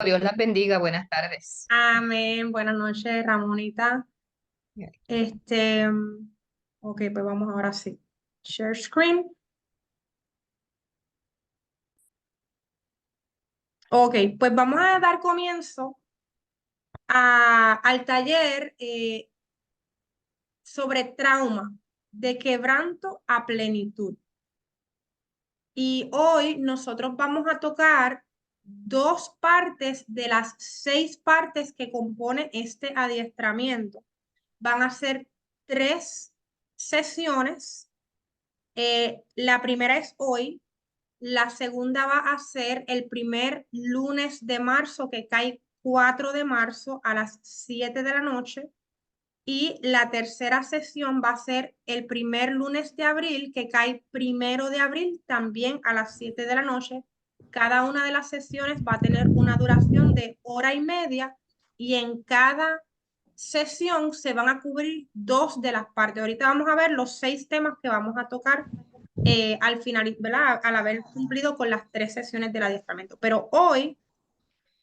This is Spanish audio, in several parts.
Dios las bendiga, buenas tardes. Amén. Buenas noches, Ramonita. Este, ok, pues vamos ahora sí. Share screen. Ok, pues vamos a dar comienzo al taller sobre trauma, de quebranto a plenitud. Y hoy nosotros vamos a tocar dos partes de las 6 partes que compone este adiestramiento. Van a ser 3 sesiones. La primera es hoy, la segunda va a ser el primer lunes de marzo, que cae 4 de marzo a las 7 de la noche. Y la tercera sesión va a ser el primer lunes de abril, que cae 1 de abril, también a las 7 de la noche. Cada una de las sesiones va a tener una duración de hora y media y en cada sesión se van a cubrir 2 de las partes. Ahorita vamos a ver los 6 temas que vamos a tocar al final, ¿verdad? Al haber cumplido con las 3 sesiones del adiestramiento. Pero hoy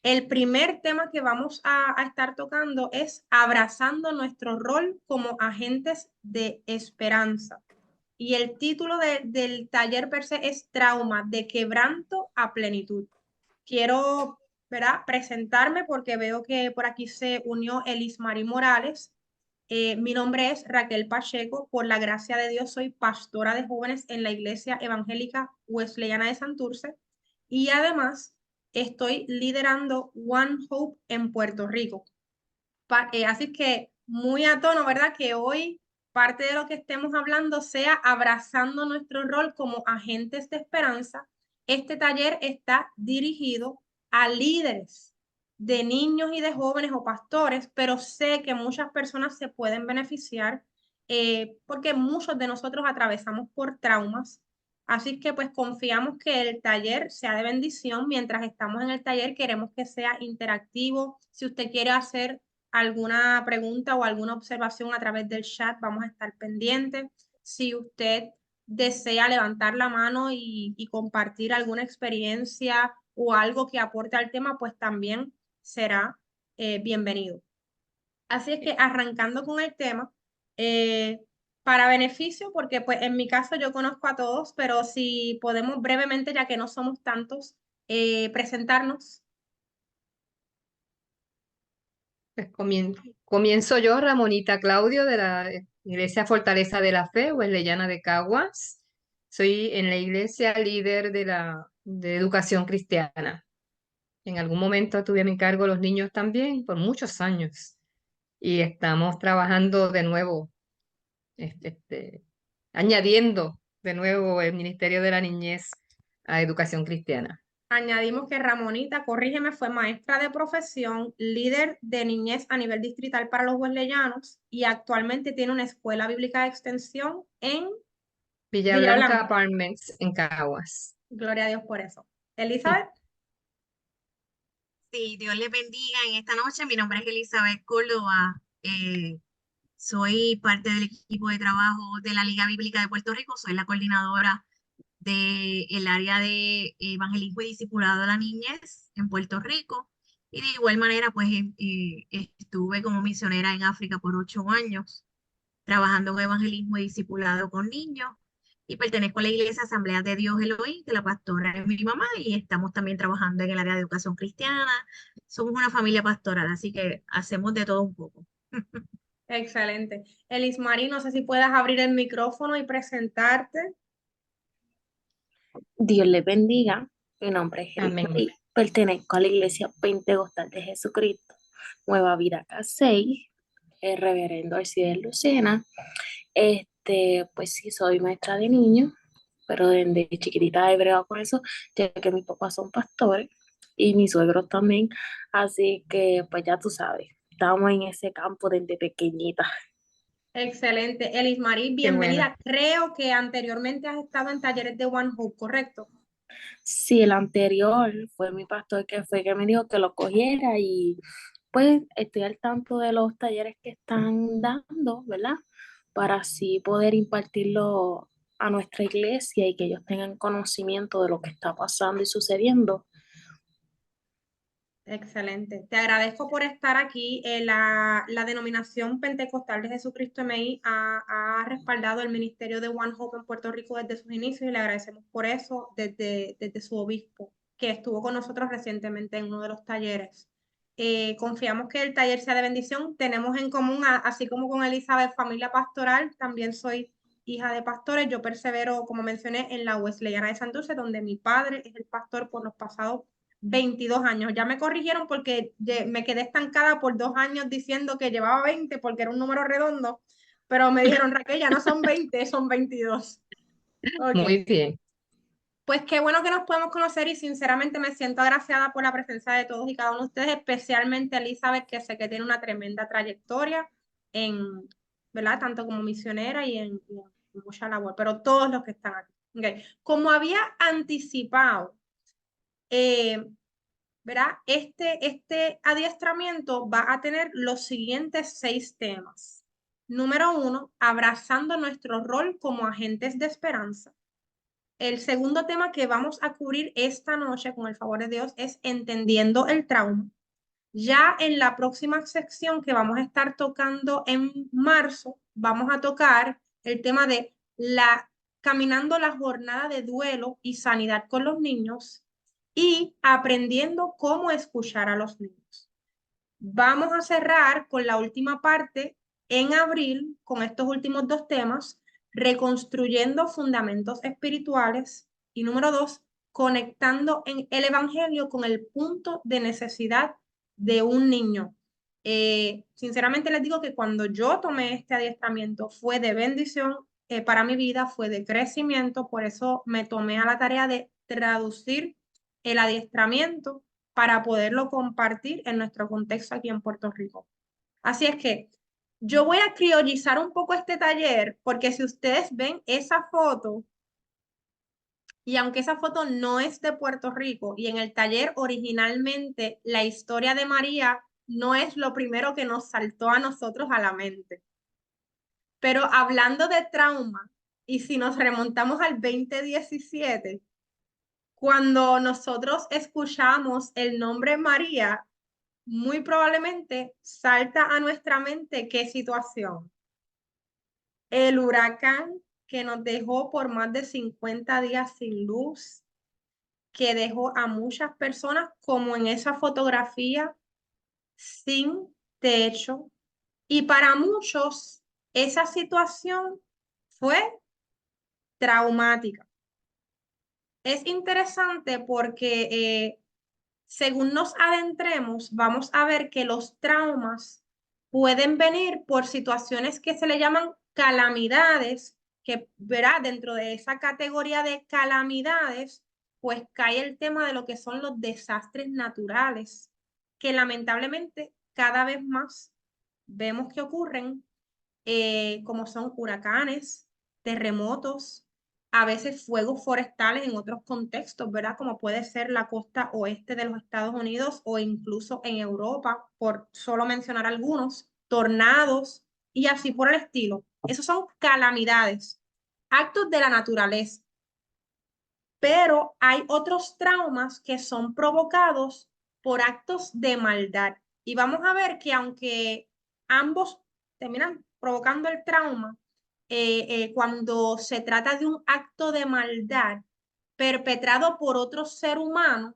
el primer tema que vamos a estar tocando es abrazando nuestro rol como agentes de esperanza. Y el título del taller per se es Trauma, de quebranto a plenitud. Quiero, ¿verdad?, presentarme porque veo que por aquí se unió Elismari Morales. Mi nombre es Raquel Pacheco. Por la gracia de Dios soy pastora de jóvenes en la Iglesia Evangélica Wesleyana de Santurce y además estoy liderando One Hope en Puerto Rico. Así que muy a tono, ¿verdad? Que hoy parte de lo que estemos hablando sea abrazando nuestro rol como agentes de esperanza. Este taller está dirigido a líderes de niños y de jóvenes o pastores, pero sé que muchas personas se pueden beneficiar porque muchos de nosotros atravesamos por traumas. Así que pues confiamos que el taller sea de bendición. Mientras estamos en el taller queremos que sea interactivo. Si usted quiere hacer alguna pregunta o alguna observación a través del chat, vamos a estar pendientes. Si usted desea levantar la mano y compartir alguna experiencia o algo que aporte al tema, pues también será bienvenido. Así es que arrancando con el tema, eh, para beneficio, porque pues en mi caso yo conozco a todos, pero si podemos brevemente, ya que no somos tantos, presentarnos. Pues comienzo yo, Ramonita Claudio, de la Iglesia Fortaleza de la Fe, Wesleyana de Caguas. Soy en la iglesia líder de educación cristiana. En algún momento tuve a mi cargo los niños también, por muchos años. Y estamos trabajando de nuevo, este, este, añadiendo de nuevo el Ministerio de la Niñez a educación cristiana. Añadimos que Ramonita, corrígeme, fue maestra de profesión, líder de niñez a nivel distrital para los wesleyanos y actualmente tiene una escuela bíblica de extensión en Villa Villa Blanca Blanca. Apartments en Caguas. Gloria a Dios por eso. Elizabeth, Sí, Dios les bendiga en esta noche. Mi nombre es Elizabeth Córdoba. Soy parte del equipo de trabajo de la Liga Bíblica de Puerto Rico. Soy la coordinadora del área de evangelismo y discipulado de la niñez en Puerto Rico. Y de igual manera, pues estuve como misionera en África por 8 años, trabajando en evangelismo y discipulado con niños. Y pertenezco a la Iglesia Asamblea de Dios Elohim, que la pastora es mi mamá, y estamos también trabajando en el área de educación cristiana. Somos una familia pastoral, así que hacemos de todo un poco. excelente. Elismari, no sé si puedas abrir el micrófono y presentarte. Dios les bendiga. Mi nombre es Elis Amén. Marie. Pertenezco a la Iglesia Pentecostal de Jesucristo, Nueva Vida K6, el reverendo Arcides Lucena. Pues sí, soy maestra de niños, pero desde chiquitita he bregado con eso, ya que mis papás son pastores y mis suegros también. Así que, pues ya tú sabes, estamos en ese campo desde pequeñita. Excelente. Elismari, Qué bueno. bienvenida. Creo que anteriormente has estado en talleres de One Hope, ¿correcto? Sí, el anterior fue mi pastor que fue que me dijo que lo cogiera y pues estoy al tanto de los talleres que están dando, ¿verdad? Para así poder impartirlo a nuestra iglesia y que ellos tengan conocimiento de lo que está pasando y sucediendo. Excelente. Te agradezco por estar aquí. La denominación Pentecostal de Jesucristo MI ha respaldado el ministerio de One Hope en Puerto Rico desde sus inicios y le agradecemos por eso desde su obispo, que estuvo con nosotros recientemente en uno de los talleres. Confiamos que el taller sea de bendición. Tenemos en común, así como con Elizabeth, familia pastoral. También soy hija de pastores. Yo persevero, como mencioné, en la Wesleyana de Santurce, donde mi padre es el pastor por los pasados 22 años. Ya me corrigieron porque me quedé estancada por 2 años diciendo que llevaba 20 porque era un número redondo, pero me dijeron, Raquel, ya no son 20, son 22. Ok, Muy bien. pues qué bueno que nos podemos conocer y sinceramente me siento agraciada por la presencia de todos y cada uno de ustedes, especialmente Elizabeth, que sé que tiene una tremenda trayectoria en, ¿verdad? Tanto como misionera y en mucha labor, pero todos los que están aquí. Okay. Como había anticipado, ¿verdad? Este adiestramiento va a tener los siguientes 6 temas. Número 1, abrazando nuestro rol como agentes de esperanza. El segundo tema que vamos a cubrir esta noche, con el favor de Dios, es entendiendo el trauma. Ya en la próxima sección que vamos a estar tocando en marzo, vamos a tocar el tema de caminando la jornada de duelo y sanidad con los niños y aprendiendo cómo escuchar a los niños. Vamos a cerrar con la última parte en abril con estos últimos 2 temas, reconstruyendo fundamentos espirituales y número 2, conectando en el evangelio con el punto de necesidad de un niño. Sinceramente les digo que cuando yo tomé este adiestramiento fue de bendición para mi vida, fue de crecimiento, por eso me tomé a la tarea de traducir el adiestramiento para poderlo compartir en nuestro contexto aquí en Puerto Rico. Así es que yo voy a criollizar un poco este taller porque si ustedes ven esa foto, y aunque esa foto no es de Puerto Rico y en el taller originalmente la historia de María no es lo primero que nos saltó a nosotros a la mente. Pero hablando de trauma, y si nos remontamos al 2017, cuando nosotros escuchamos el nombre María, muy probablemente salta a nuestra mente qué situación. El huracán que nos dejó por más de 50 días sin luz, que dejó a muchas personas, como en esa fotografía, sin techo. Y para muchos, esa situación fue traumática. Es interesante porque según nos adentremos, vamos a ver que los traumas pueden venir por situaciones que se le llaman calamidades, que verá dentro de esa categoría de calamidades, pues cae el tema de lo que son los desastres naturales, que lamentablemente cada vez más vemos que ocurren, como son huracanes, terremotos, a veces fuegos forestales en otros contextos, ¿verdad? Como puede ser la costa oeste de los Estados Unidos o incluso en Europa, por solo mencionar algunos, tornados y así por el estilo. Esos son calamidades, actos de la naturaleza. Pero hay otros traumas que son provocados por actos de maldad. Y vamos a ver que aunque ambos terminan provocando el trauma, cuando se trata de un acto de maldad perpetrado por otro ser humano,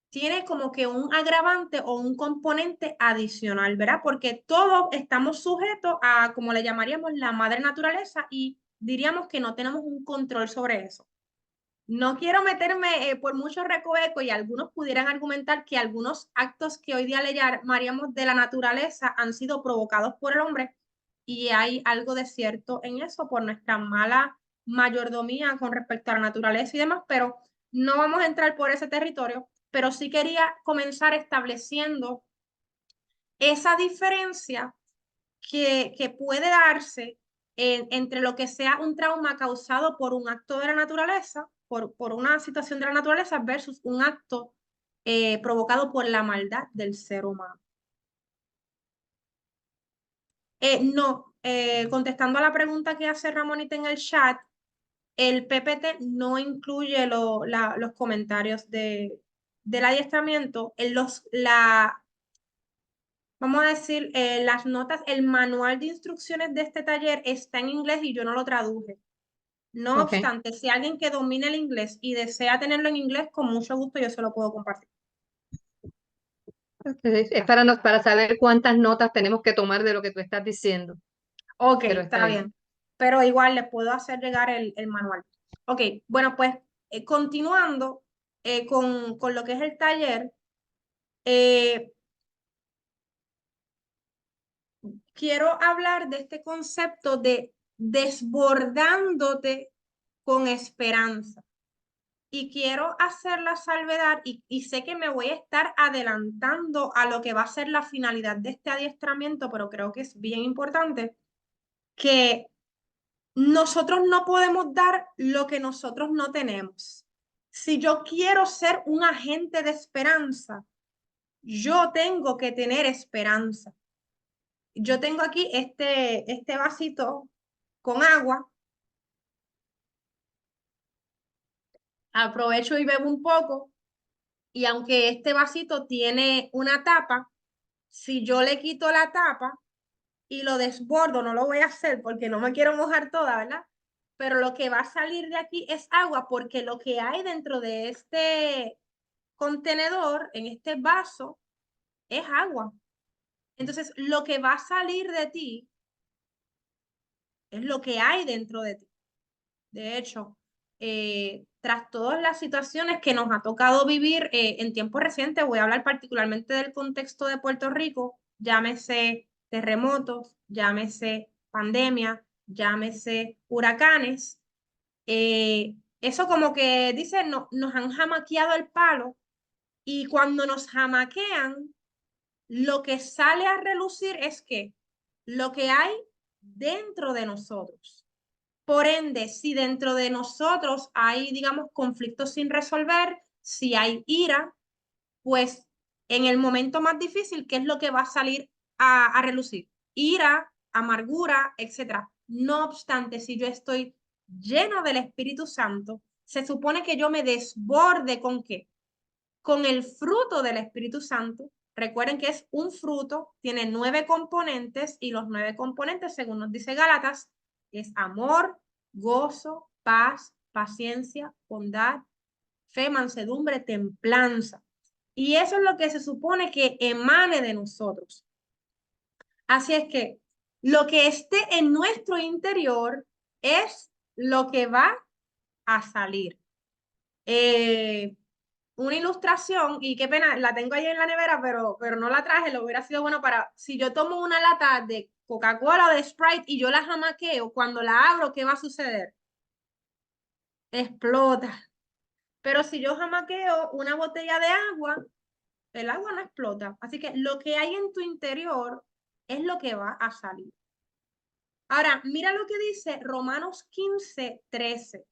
tiene como que un agravante o un componente adicional, ¿verdad? Porque todos estamos sujetos a, como le llamaríamos, la madre naturaleza y diríamos que no tenemos un control sobre eso. No quiero meterme por mucho recoveco y algunos pudieran argumentar que algunos actos que hoy día le llamaríamos de la naturaleza han sido provocados por el hombre y hay algo de cierto en eso por nuestra mala mayordomía con respecto a la naturaleza y demás, pero no vamos a entrar por ese territorio, pero sí quería comenzar estableciendo esa diferencia que puede darse entre lo que sea un trauma causado por un acto de la naturaleza, por una situación de la naturaleza, versus un acto provocado por la maldad del ser humano. No, contestando a la pregunta que hace Ramonita en el chat, el PPT no incluye los comentarios del adiestramiento, vamos a decir, las notas, el manual de instrucciones de este taller está en inglés y yo no lo traduje. No Ok. obstante, si alguien que domine el inglés y desea tenerlo en inglés, con mucho gusto yo se lo puedo compartir. Es para saber cuántas notas tenemos que tomar de lo que tú estás diciendo, Ok, pero está está bien. bien. Pero igual les puedo hacer llegar el manual. Ok, bueno, pues continuando con lo que es el taller, eh, quiero hablar de este concepto de desbordándote con esperanza. Y quiero hacer la salvedad y sé que me voy a estar adelantando a lo que va a ser la finalidad de este adiestramiento, pero creo que es bien importante que nosotros no podemos dar lo que nosotros no tenemos. Si yo quiero ser un agente de esperanza, yo tengo que tener esperanza. Yo tengo aquí este vasito con agua. Aprovecho y bebo un poco. Y aunque este vasito tiene una tapa, si yo le quito la tapa y lo desbordo, no lo voy a hacer porque no me quiero mojar toda, ¿verdad? Pero lo que va a salir de aquí es agua porque lo que hay dentro de este contenedor, en este vaso, es agua. Entonces, lo que va a salir de ti es lo que hay dentro de ti. De hecho, tras todas las situaciones que nos ha tocado vivir en tiempos recientes, voy a hablar particularmente del contexto de Puerto Rico, llámese terremotos, llámese pandemia, llámese huracanes. Eso como que dice, no, nos han jamaqueado el palo y cuando nos jamaquean, lo que sale a relucir es que lo que hay dentro de nosotros. Por ende, si dentro de nosotros hay, digamos, conflictos sin resolver, si hay ira, pues en el momento más difícil, ¿qué es lo que va a salir a relucir? Ira, amargura, etcétera. No obstante, si yo estoy lleno del Espíritu Santo, se supone que yo me desborde ¿con qué? Con el fruto del Espíritu Santo. Recuerden que es un fruto, tiene 9 componentes y los 9 componentes, según nos dice Gálatas, es amor, gozo, paz, paciencia, bondad, fe, mansedumbre, templanza. Y eso es lo que se supone que emane de nosotros. Así es que lo que esté en nuestro interior es lo que va a salir. Una ilustración, y qué pena, la tengo ahí en la nevera, pero no la traje, lo hubiera sido bueno para, si yo tomo una lata de Coca-Cola o de Sprite y yo la jamaqueo, cuando la abro, ¿qué va a suceder? Explota. Pero si yo jamaqueo una botella de agua, el agua no explota. Así que lo que hay en tu interior es lo que va a salir. Ahora, mira lo que dice Romanos 15:13.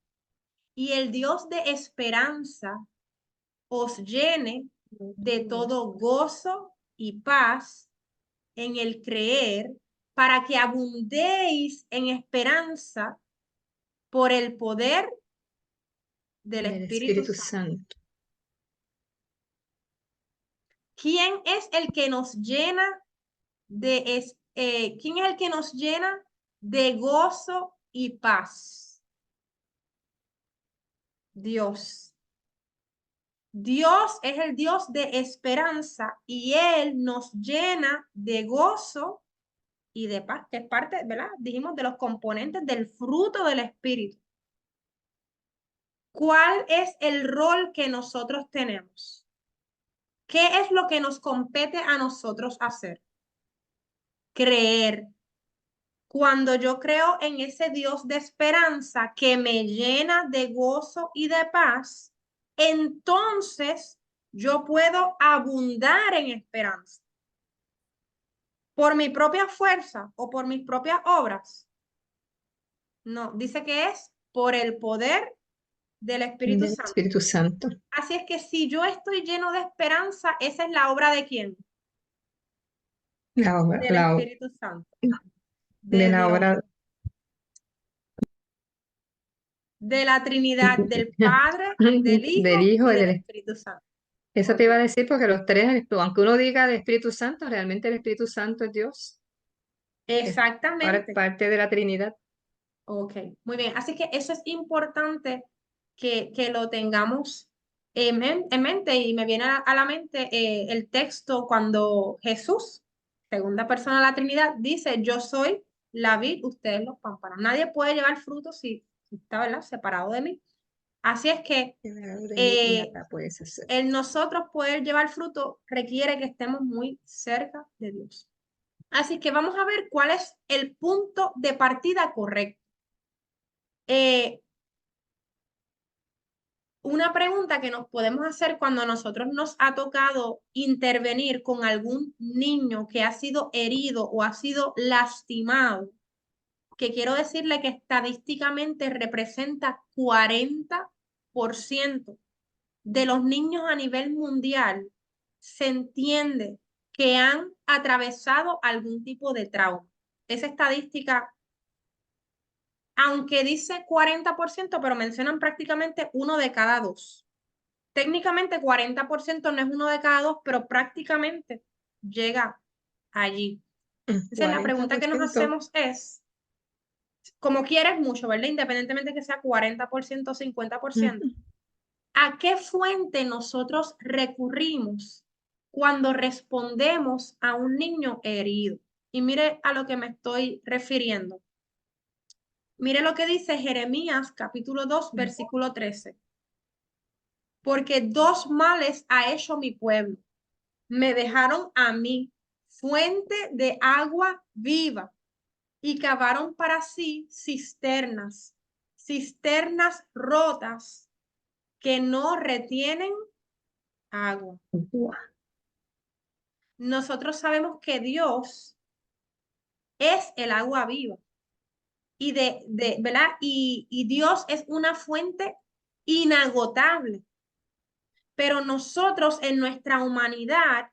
Y el Dios de esperanza os llene de todo gozo y paz en el creer, para que abundéis en esperanza por el poder del Del Espíritu Espíritu Santo. Santo. ¿Quién es el que nos llena quién es el que nos llena de gozo y paz? Dios. Dios es el Dios de esperanza y Él nos llena de gozo y de paz, que es parte, ¿verdad? Dijimos de los componentes del fruto del Espíritu. ¿Cuál es el rol que nosotros tenemos? ¿Qué es lo que nos compete a nosotros hacer? Creer. Cuando yo creo en ese Dios de esperanza que me llena de gozo y de paz, entonces yo puedo abundar en esperanza. ¿Por mi propia fuerza o por mis propias obras? No, dice que es por el poder del Espíritu Del Santo. Espíritu Santo. Así es que si yo estoy lleno de esperanza, esa es la obra ¿de quién? La obra, Del Espíritu Santo, de de la Dios, obra de la Trinidad, del Padre, del del Hijo Hijo y y del del Espíritu Santo. Eso te iba a decir porque los tres, aunque uno diga de Espíritu Santo, realmente el Espíritu Santo es Dios, es Exactamente. parte de la Trinidad. Ok, muy bien. Así que eso es importante que lo tengamos en mente y me viene a la mente el texto cuando Jesús, segunda persona de la Trinidad, dice, yo soy la vid, ustedes los pámpanos. Nadie puede llevar fruto si está, ¿verdad?, separado de mí. Así es que Nada puedes hacer. el nosotros poder llevar fruto requiere que estemos muy cerca de Dios. Así que vamos a ver cuál es el punto de partida correcto. Una pregunta que nos podemos hacer cuando a nosotros nos ha tocado intervenir con algún niño que ha sido herido o ha sido lastimado, que quiero decirle que estadísticamente representa 40% de los niños a nivel mundial, se entiende que han atravesado algún tipo de trauma. Esa estadística, aunque dice 40%, pero mencionan prácticamente 1 de cada 2. Técnicamente 40% no es 1 de cada 2, pero prácticamente llega allí. Entonces la pregunta que nos 40%. hacemos es, como quieres mucho, ¿verdad? Independientemente que sea 40% o 50%, ¿a qué fuente nosotros recurrimos cuando respondemos a un niño herido? Y mire a lo que me estoy refiriendo. Mire lo que dice Jeremías capítulo 2, versículo 13. Porque 2 males ha hecho mi pueblo. Me dejaron a mí fuente de agua viva y cavaron para sí cisternas, cisternas rotas que no retienen agua. Nosotros sabemos que Dios es el agua viva y ¿verdad? Y Dios es una fuente inagotable. Pero nosotros en nuestra humanidad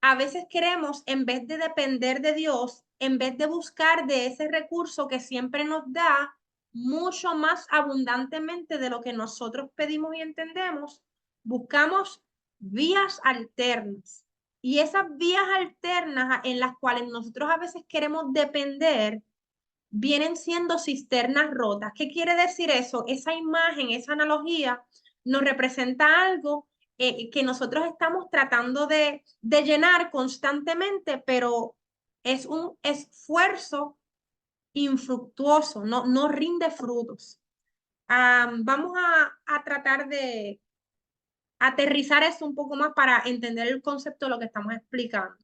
a veces queremos, en vez de depender de Dios, en vez de buscar de ese recurso que siempre nos da mucho más abundantemente de lo que nosotros pedimos y entendemos, buscamos vías alternas. Y esas vías alternas en las cuales nosotros a veces queremos depender, vienen siendo cisternas rotas. ¿Qué quiere decir eso? Esa imagen, esa analogía nos representa algo que nosotros estamos tratando de llenar constantemente, pero es un esfuerzo infructuoso, no rinde frutos. Vamos a tratar de aterrizar eso un poco más para entender el concepto de lo que estamos explicando.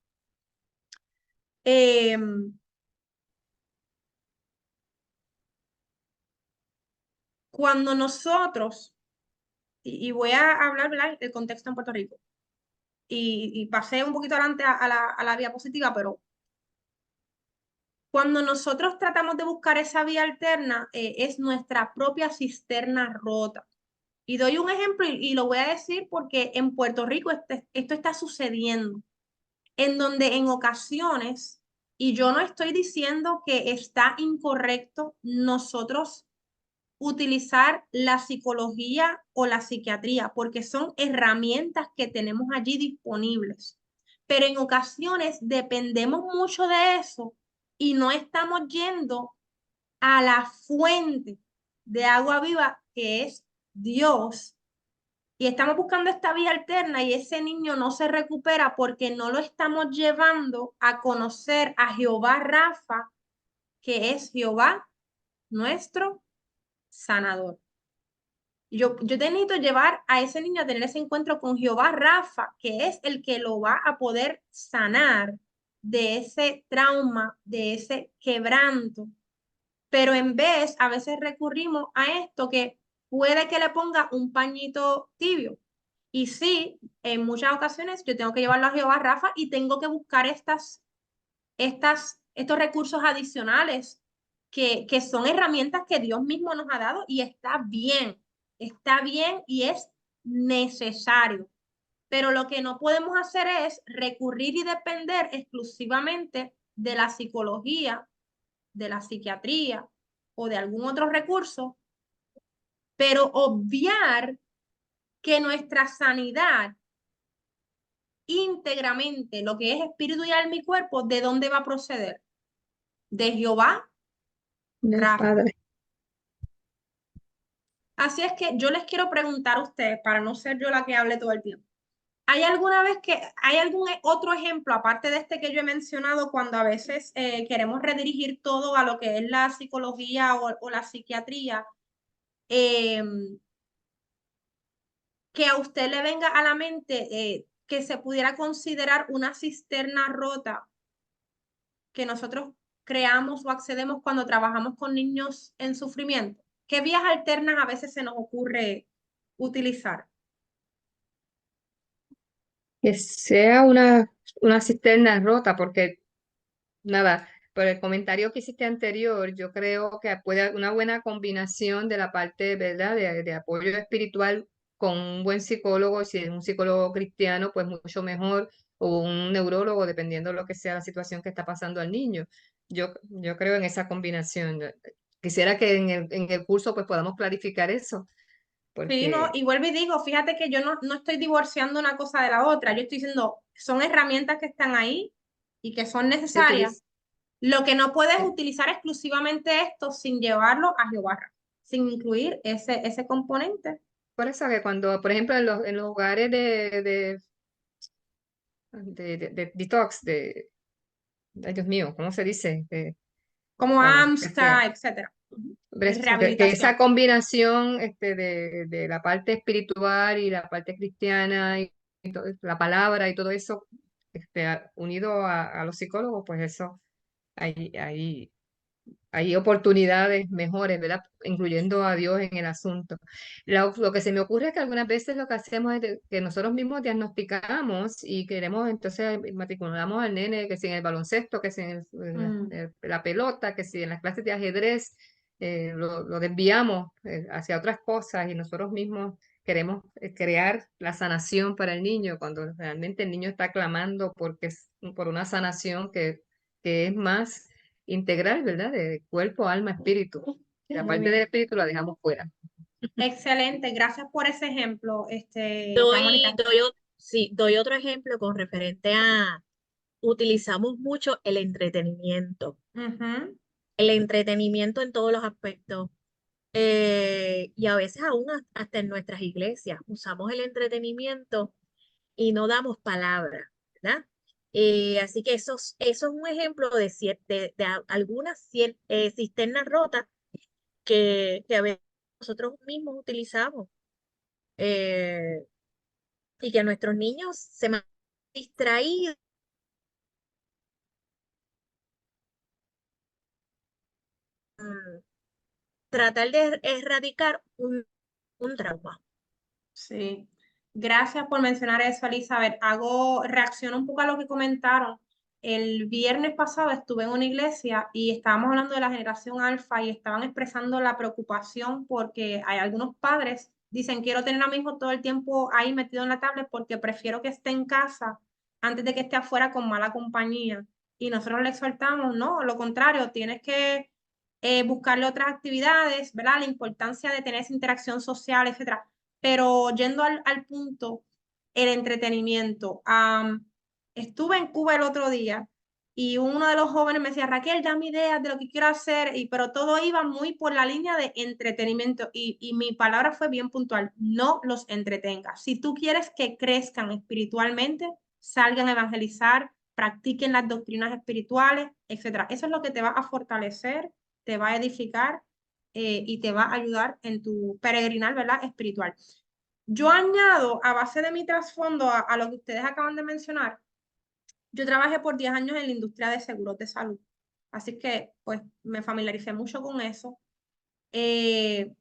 Cuando nosotros, y voy a hablar, ¿verdad?, del contexto en Puerto Rico, y pasé un poquito adelante a la diapositiva, pero cuando nosotros tratamos de buscar esa vía alterna, es nuestra propia cisterna rota. Y doy un ejemplo y lo voy a decir porque en Puerto Rico esto está sucediendo, en donde en ocasiones, y yo no estoy diciendo que está incorrecto nosotros utilizar la psicología o la psiquiatría, porque son herramientas que tenemos allí disponibles. Pero en ocasiones dependemos mucho de eso y no estamos yendo a la fuente de agua viva que es Dios. Y estamos buscando esta vía alterna y ese niño no se recupera porque no lo estamos llevando a conocer a Jehová Rafa, que es Jehová nuestro sanador. Yo necesito llevar a ese niño a tener ese encuentro con Jehová Rafa, que es el que lo va a poder sanar de ese trauma, de ese quebranto. Pero en vez, a veces recurrimos a esto que puede que le ponga un pañito tibio. Y sí, en muchas ocasiones yo tengo que llevarlo a Jehová Rafa y tengo que buscar estos recursos adicionales que son herramientas que Dios mismo nos ha dado y está bien y es necesario. Pero lo que no podemos hacer es recurrir y depender exclusivamente de la psicología, de la psiquiatría o de algún otro recurso, pero obviar que nuestra sanidad íntegramente lo que es espíritu y alma y cuerpo, ¿de dónde va a proceder? De Jehová Del Rafa. Padre. Así es que yo les quiero preguntar a ustedes, para no ser yo la que hable todo el tiempo. ¿Hay alguna vez que hay algún otro ejemplo, aparte de este que yo he mencionado, cuando a veces queremos redirigir todo a lo que es la psicología o la psiquiatría, eh, que a usted le venga a la mente que se pudiera considerar una cisterna rota que nosotros creamos o accedemos cuando trabajamos con niños en sufrimiento? ¿Qué vías alternas a veces se nos ocurre utilizar? Que sea una cisterna rota, porque nada, por el comentario que hiciste anterior, yo creo que puede haber una buena combinación de la parte, ¿verdad?, de apoyo espiritual con un buen psicólogo. Si es un psicólogo cristiano, pues mucho mejor, o un neurólogo, dependiendo de lo que sea la situación que está pasando al niño. Yo creo en esa combinación. Quisiera que en el curso pues podamos clarificar eso, Sí, no, porque y vuelvo y digo, fíjate que yo no estoy divorciando una cosa de la otra, yo estoy diciendo, son herramientas que están ahí y que son se necesarias. utiliza. Lo que no puedes utilizar exclusivamente esto sin llevarlo a Jehová, sin incluir ese componente. Por eso que cuando, por ejemplo, en los hogares de detox, ay Dios mío, ¿cómo se dice? Como Bueno, que AMSCA, etcétera. Es que esa rehabilitación. combinación de la parte espiritual y la parte cristiana y la palabra y todo eso, unido a los psicólogos, pues eso, ahí hay oportunidades mejores, ¿verdad? Incluyendo a Dios en el asunto. Lo que se me ocurre es que algunas veces lo que hacemos es que nosotros mismos diagnosticamos y queremos, entonces matriculamos al nene, que si en el baloncesto, que si la pelota, que si en las clases de ajedrez, lo desviamos hacia otras cosas y nosotros mismos queremos crear la sanación para el niño, cuando realmente el niño está clamando por una sanación que es más integral, ¿verdad? De cuerpo, alma, espíritu. La Muy parte del bien. espíritu la dejamos fuera. Excelente, gracias por ese ejemplo, Doy, Ramonita. sí, doy otro ejemplo con referente a, utilizamos mucho el entretenimiento. Ujú. El entretenimiento en todos los aspectos. Y a veces aún hasta en nuestras iglesias usamos el entretenimiento y no damos palabra, ¿verdad? Así que eso es un ejemplo de algunas cisternas rotas que a veces nosotros mismos utilizamos eh, y que nuestros niños se mantienen distraídos. mm, Tratar de erradicar un trauma. Sí, gracias por mencionar eso, Elizabeth. Reacciono un poco a lo que comentaron. El viernes pasado estuve en una iglesia y estábamos hablando de la generación alfa y estaban expresando la preocupación porque hay algunos padres dicen, quiero tener a mi hijo todo el tiempo ahí metido en la tablet porque prefiero que esté en casa antes de que esté afuera con mala compañía. Y nosotros le exhortamos, no, lo contrario, tienes que buscarle otras actividades, ¿verdad? La importancia de tener esa interacción social, etcétera. Pero yendo al punto, el entretenimiento. Estuve en Cuba el otro día y uno de los jóvenes me decía, Raquel, dame ideas de lo que quiero hacer, pero todo iba muy por la línea de entretenimiento y mi palabra fue bien puntual, no los entretengas. Si tú quieres que crezcan espiritualmente, salgan a evangelizar, practiquen las doctrinas espirituales, etcétera. Eso es lo que te va a fortalecer, te va a edificar y te va a ayudar en tu peregrinar, ¿verdad? Espiritual. Yo añado, a base de mi trasfondo, a lo que ustedes acaban de mencionar, yo trabajé por 10 años en la industria de seguros de salud. Así que, pues, me familiaricé mucho con eso. Eh,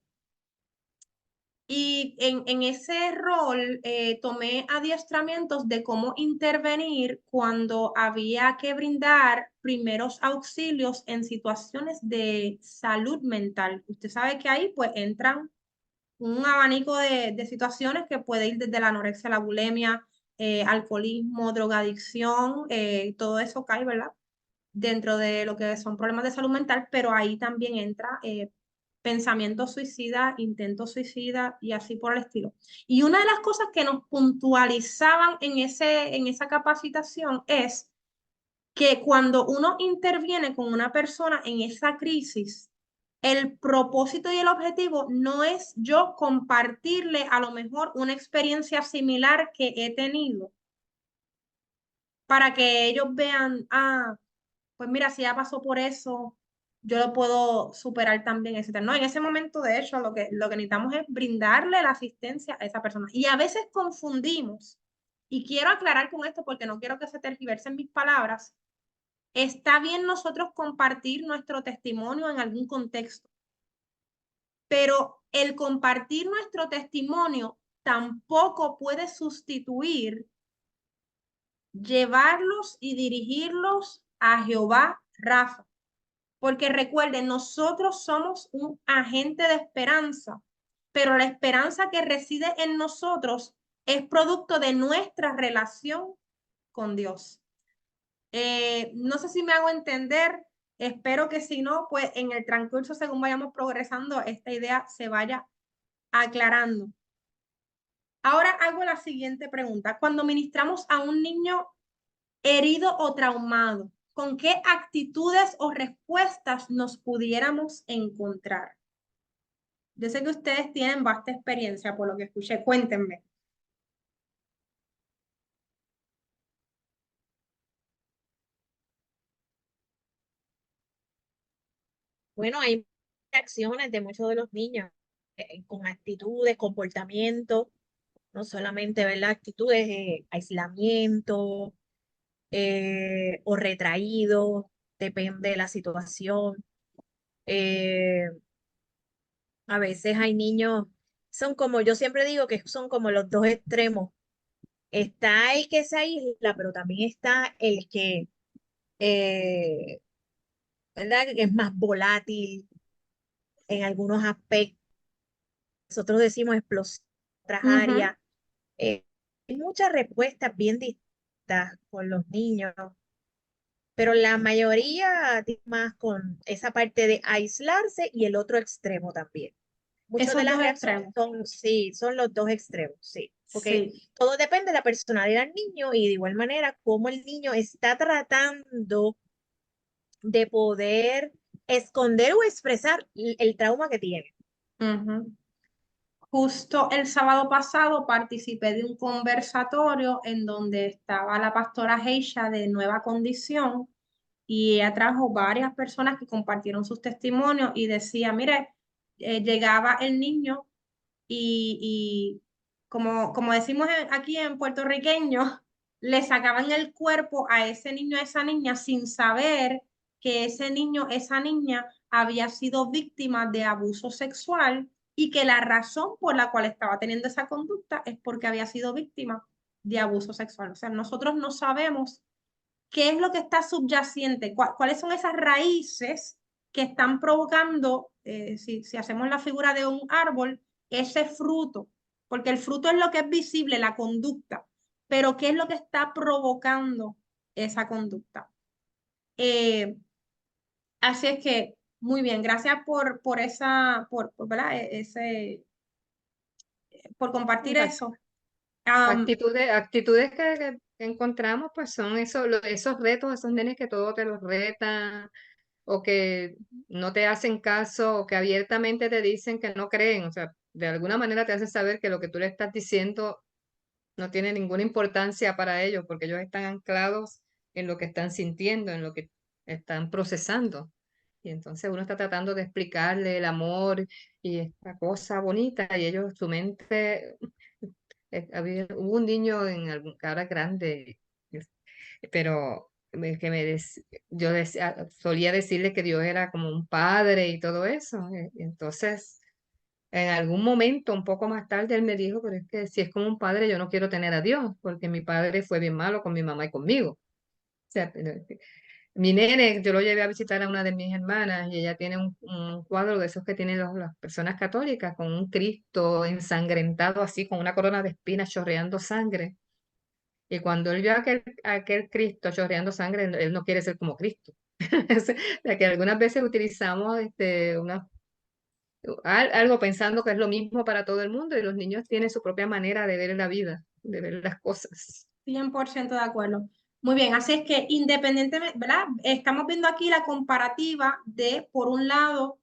y en ese rol tomé adiestramientos de cómo intervenir cuando había que brindar primeros auxilios en situaciones de salud mental. Usted sabe que ahí pues entran un abanico de situaciones que puede ir desde la anorexia, la bulimia, alcoholismo, drogadicción, todo eso cae, ¿verdad? Dentro de lo que son problemas de salud mental, pero ahí también entra pensamiento suicida, intento suicida y así por el estilo. Y una de las cosas que nos puntualizaban en esa capacitación es que cuando uno interviene con una persona en esa crisis, el propósito y el objetivo no es yo compartirle a lo mejor una experiencia similar que he tenido para que ellos vean, ah, pues mira, si ya pasó por eso, yo lo puedo superar también, etcétera. No, en ese momento, de hecho, lo que necesitamos es brindarle la asistencia a esa persona. Y a veces confundimos, y quiero aclarar con esto porque no quiero que se tergiversen mis palabras. Está bien nosotros compartir nuestro testimonio en algún contexto, pero el compartir nuestro testimonio tampoco puede sustituir llevarlos y dirigirlos a Jehová Rafa. Porque recuerden, nosotros somos un agente de esperanza, pero la esperanza que reside en nosotros es producto de nuestra relación con Dios. No sé si me hago entender, espero que si no, pues en el transcurso, según vayamos progresando, esta idea se vaya aclarando. Ahora hago la siguiente pregunta. Cuando ministramos a un niño herido o traumado, ¿con qué actitudes o respuestas nos pudiéramos encontrar? Yo sé que ustedes tienen vasta experiencia por lo que escuché. Cuéntenme. Bueno, hay reacciones de muchos de los niños con actitudes, comportamientos, no solamente, ¿verdad? Actitudes, aislamiento o retraído, depende de la situación. Eh, a veces hay niños, son como, yo siempre digo que son como los dos extremos. Está el que se aísla, pero también está el que, eh, ¿verdad? Que es más volátil en algunos aspectos. Nosotros decimos explosión en otras áreas. Hay muchas respuestas bien distintas con los niños, pero la mayoría tiene más con esa parte de aislarse y el otro extremo también. Muchas de Esos las dos reacciones extremos. son, sí, son los dos extremos, sí, porque Sí. todo depende de la personalidad del niño y de igual manera cómo el niño está tratando de poder esconder o expresar el trauma que tiene. Justo el sábado pasado participé de un conversatorio en donde estaba la pastora Heisha de Nueva Condición y ella trajo varias personas que compartieron sus testimonios y decía, mire, llegaba el niño y como decimos aquí en puertorriqueño, le sacaban el cuerpo a ese niño, a esa niña, sin saber que ese niño, esa niña había sido víctima de abuso sexual y que la razón por la cual estaba teniendo esa conducta es porque había sido víctima de abuso sexual. O sea, nosotros no sabemos qué es lo que está subyacente, cuáles son esas raíces que están provocando, si hacemos la figura de un árbol, ese fruto, porque el fruto es lo que es visible, la conducta, pero ¿qué es lo que está provocando esa conducta? Así es que, muy bien, gracias por esa, ¿verdad? Por compartir eso. Actitudes que encontramos, pues son esos retos, esos nenes que todo te los retan, o que no te hacen caso, o que abiertamente te dicen que no creen. O sea, de alguna manera te hacen saber que lo que tú le estás diciendo no tiene ninguna importancia para ellos, porque ellos están anclados en lo que están sintiendo, en lo que están procesando. Y entonces uno está tratando de explicarle el amor y esta cosa bonita, y ellos, su mente, hubo un niño en algún, ahora grande, pero yo solía decirle que Dios era como un padre y todo eso. Entonces, en algún momento, un poco más tarde, él me dijo, pero es que si es como un padre, yo no quiero tener a Dios, porque mi padre fue bien malo con mi mamá y conmigo. O sea, mi nene, yo lo llevé a visitar a una de mis hermanas y ella tiene un cuadro de esos que tienen las personas católicas, con un Cristo ensangrentado así, con una corona de espinas chorreando sangre. Y cuando él vio aquel Cristo chorreando sangre, él no quiere ser como Cristo. O sea, que algunas veces utilizamos algo pensando que es lo mismo para todo el mundo y los niños tienen su propia manera de ver la vida, de ver las cosas. 100% de acuerdo. Muy bien, así es que independientemente, ¿verdad? Estamos viendo aquí la comparativa de, por un lado,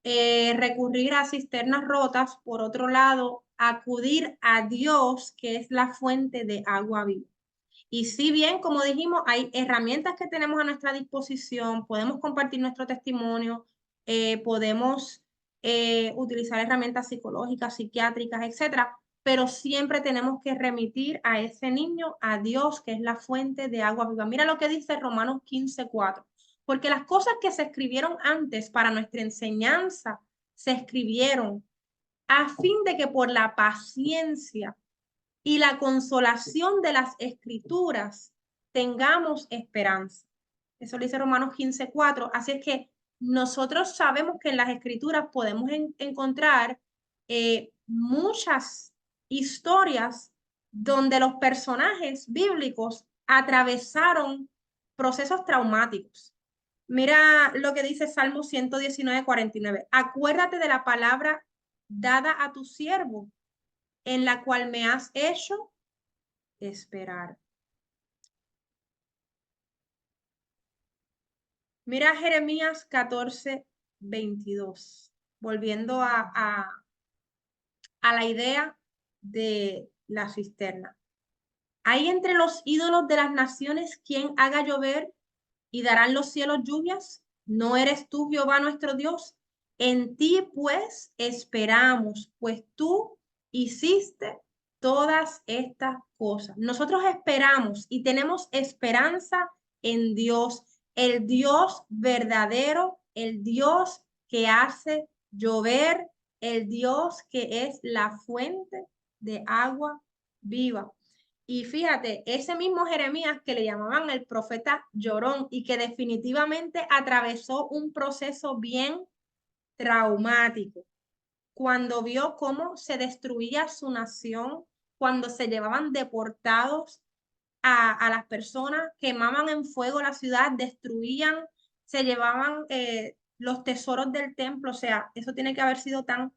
recurrir a cisternas rotas, por otro lado, acudir a Dios, que es la fuente de agua viva. Y si bien, como dijimos, hay herramientas que tenemos a nuestra disposición, podemos compartir nuestro testimonio, podemos utilizar herramientas psicológicas, psiquiátricas, etcétera, pero siempre tenemos que remitir a ese niño, a Dios, que es la fuente de agua viva. Mira lo que dice Romanos 15:4, porque las cosas que se escribieron antes para nuestra enseñanza se escribieron a fin de que por la paciencia y la consolación de las escrituras tengamos esperanza. Eso lo dice Romanos 15:4. Así es que nosotros sabemos que en las escrituras podemos encontrar muchas historias donde los personajes bíblicos atravesaron procesos traumáticos. Mira lo que dice Salmo 119:49. Acuérdate de la palabra dada a tu siervo, en la cual me has hecho esperar. Mira Jeremías 14:22, volviendo a la idea de la cisterna. ¿Hay entre los ídolos de las naciones quien haga llover y darán los cielos lluvias? ¿No eres tú, Jehová nuestro Dios? En ti, pues, esperamos, pues tú hiciste todas estas cosas. Nosotros esperamos y tenemos esperanza en Dios, el Dios verdadero, el Dios que hace llover, el Dios que es la fuente de agua viva. Y fíjate, ese mismo Jeremías que le llamaban el profeta llorón y que definitivamente atravesó un proceso bien traumático cuando vio cómo se destruía su nación, cuando se llevaban deportados a las personas, quemaban en fuego la ciudad, destruían, se llevaban los tesoros del templo. O sea, eso tiene que haber sido tan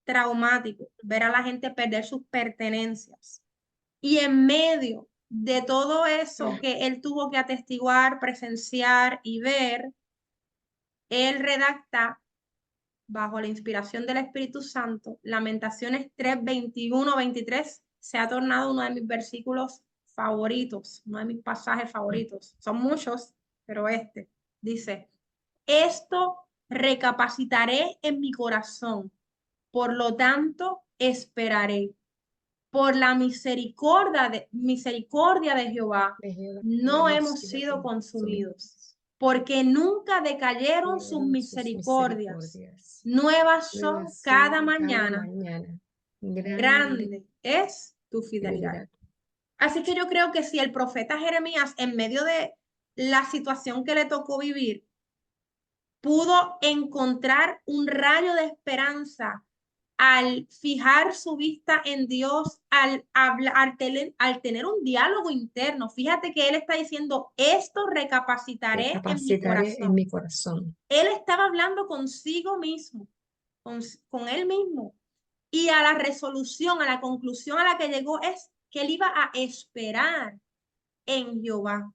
traumático, ver a la gente perder sus pertenencias. Y en medio de todo eso que él tuvo que atestiguar, presenciar y ver, él redacta, bajo la inspiración del Espíritu Santo, Lamentaciones 3:21-23, se ha tornado uno de mis versículos favoritos, uno de mis pasajes favoritos. Son muchos, pero este dice: esto recapacitaré en mi corazón, por lo tanto esperaré. Por la misericordia de Jehová, no hemos sido consumidos, porque nunca decayeron sus misericordias. Nuevas son cada mañana. Grande es tu fidelidad. Así que yo creo que si el profeta Jeremías, en medio de la situación que le tocó vivir, pudo encontrar un rayo de esperanza al fijar su vista en Dios, al tener un diálogo interno. Fíjate que él está diciendo: esto recapacitaré en mi corazón. Él estaba hablando consigo mismo, con él mismo. Y a la resolución, a la conclusión a la que llegó es que él iba a esperar en Jehová.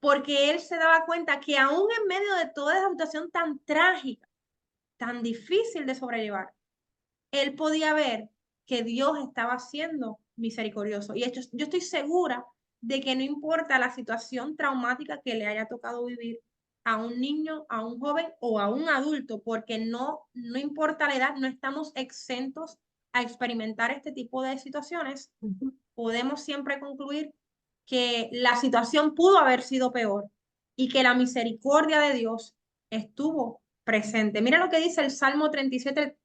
Porque él se daba cuenta que aún en medio de toda esa situación tan trágica, tan difícil de sobrellevar, él podía ver que Dios estaba siendo misericordioso. Y yo estoy segura de que no importa la situación traumática que le haya tocado vivir a un niño, a un joven o a un adulto, porque no importa la edad, no estamos exentos a experimentar este tipo de situaciones. Podemos siempre concluir que la situación pudo haber sido peor y que la misericordia de Dios estuvo presente. Mira lo que dice el Salmo 37,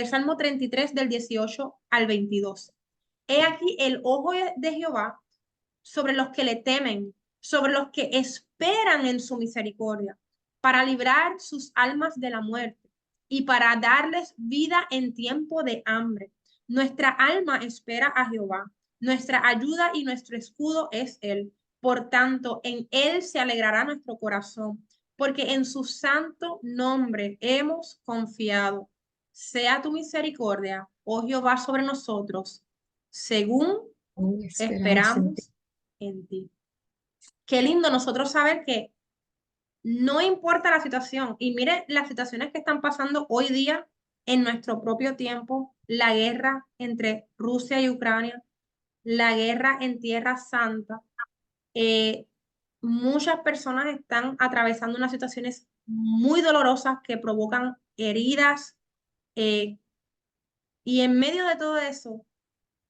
Salmo 33 del 18 al 22. He aquí el ojo de Jehová sobre los que le temen, sobre los que esperan en su misericordia, para librar sus almas de la muerte y para darles vida en tiempo de hambre. Nuestra alma espera a Jehová, nuestra ayuda y nuestro escudo es Él. Por tanto, en Él se alegrará nuestro corazón, porque en su santo nombre hemos confiado. sea tu misericordia, oh Jehová, sobre nosotros, según Esperamos en ti. esperamos en ti. Qué lindo nosotros saber que no importa la situación. Y mire las situaciones que están pasando hoy día en nuestro propio tiempo, la guerra entre Rusia y Ucrania, la guerra en Tierra Santa. Muchas personas están atravesando unas situaciones muy dolorosas que provocan heridas. Y en medio de todo eso,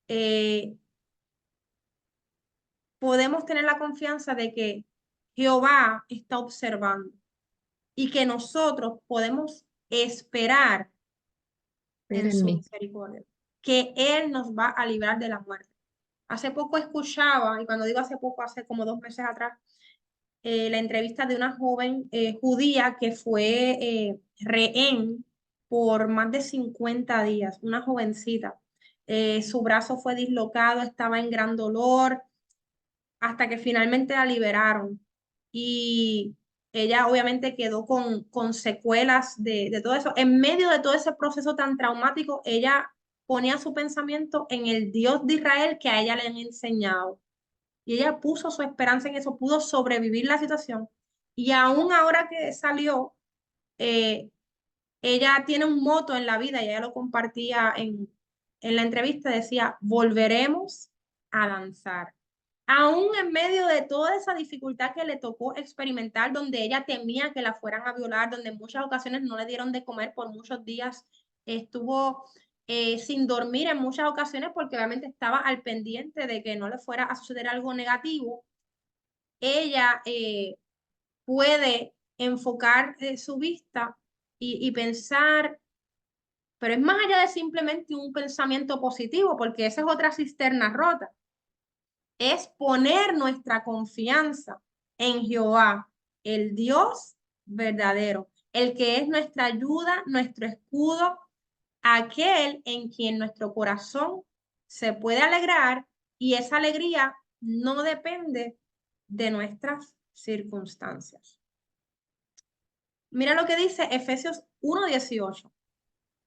eh, podemos tener la confianza de que Jehová está observando y que nosotros podemos esperar en Espera en su mí. misericordia, que Él nos va a librar de la muerte. Hace poco escuchaba, y cuando digo hace poco, hace como 2 meses atrás, la entrevista de una joven judía que fue rehén por más de 50 días, una jovencita. Su brazo fue dislocado, estaba en gran dolor, hasta que finalmente la liberaron. Y ella obviamente quedó con secuelas de todo eso. En medio de todo ese proceso tan traumático, ella ponía su pensamiento en el Dios de Israel que a ella le han enseñado. Y ella puso su esperanza en eso, pudo sobrevivir la situación. Y aún ahora que salió, eh, ella tiene un moto en la vida y ella lo compartía en la entrevista, decía, volveremos a danzar. Aún en medio de toda esa dificultad que le tocó experimentar, donde ella temía que la fueran a violar, donde en muchas ocasiones no le dieron de comer por muchos días, estuvo sin dormir en muchas ocasiones porque obviamente estaba al pendiente de que no le fuera a suceder algo negativo. Ella puede enfocar su vista y pensar, pero es más allá de simplemente un pensamiento positivo, porque esa es otra cisterna rota. Es poner nuestra confianza en Jehová, el Dios verdadero, el que es nuestra ayuda, nuestro escudo, aquel en quien nuestro corazón se puede alegrar, y esa alegría no depende de nuestras circunstancias. Mira lo que dice Efesios 1:18.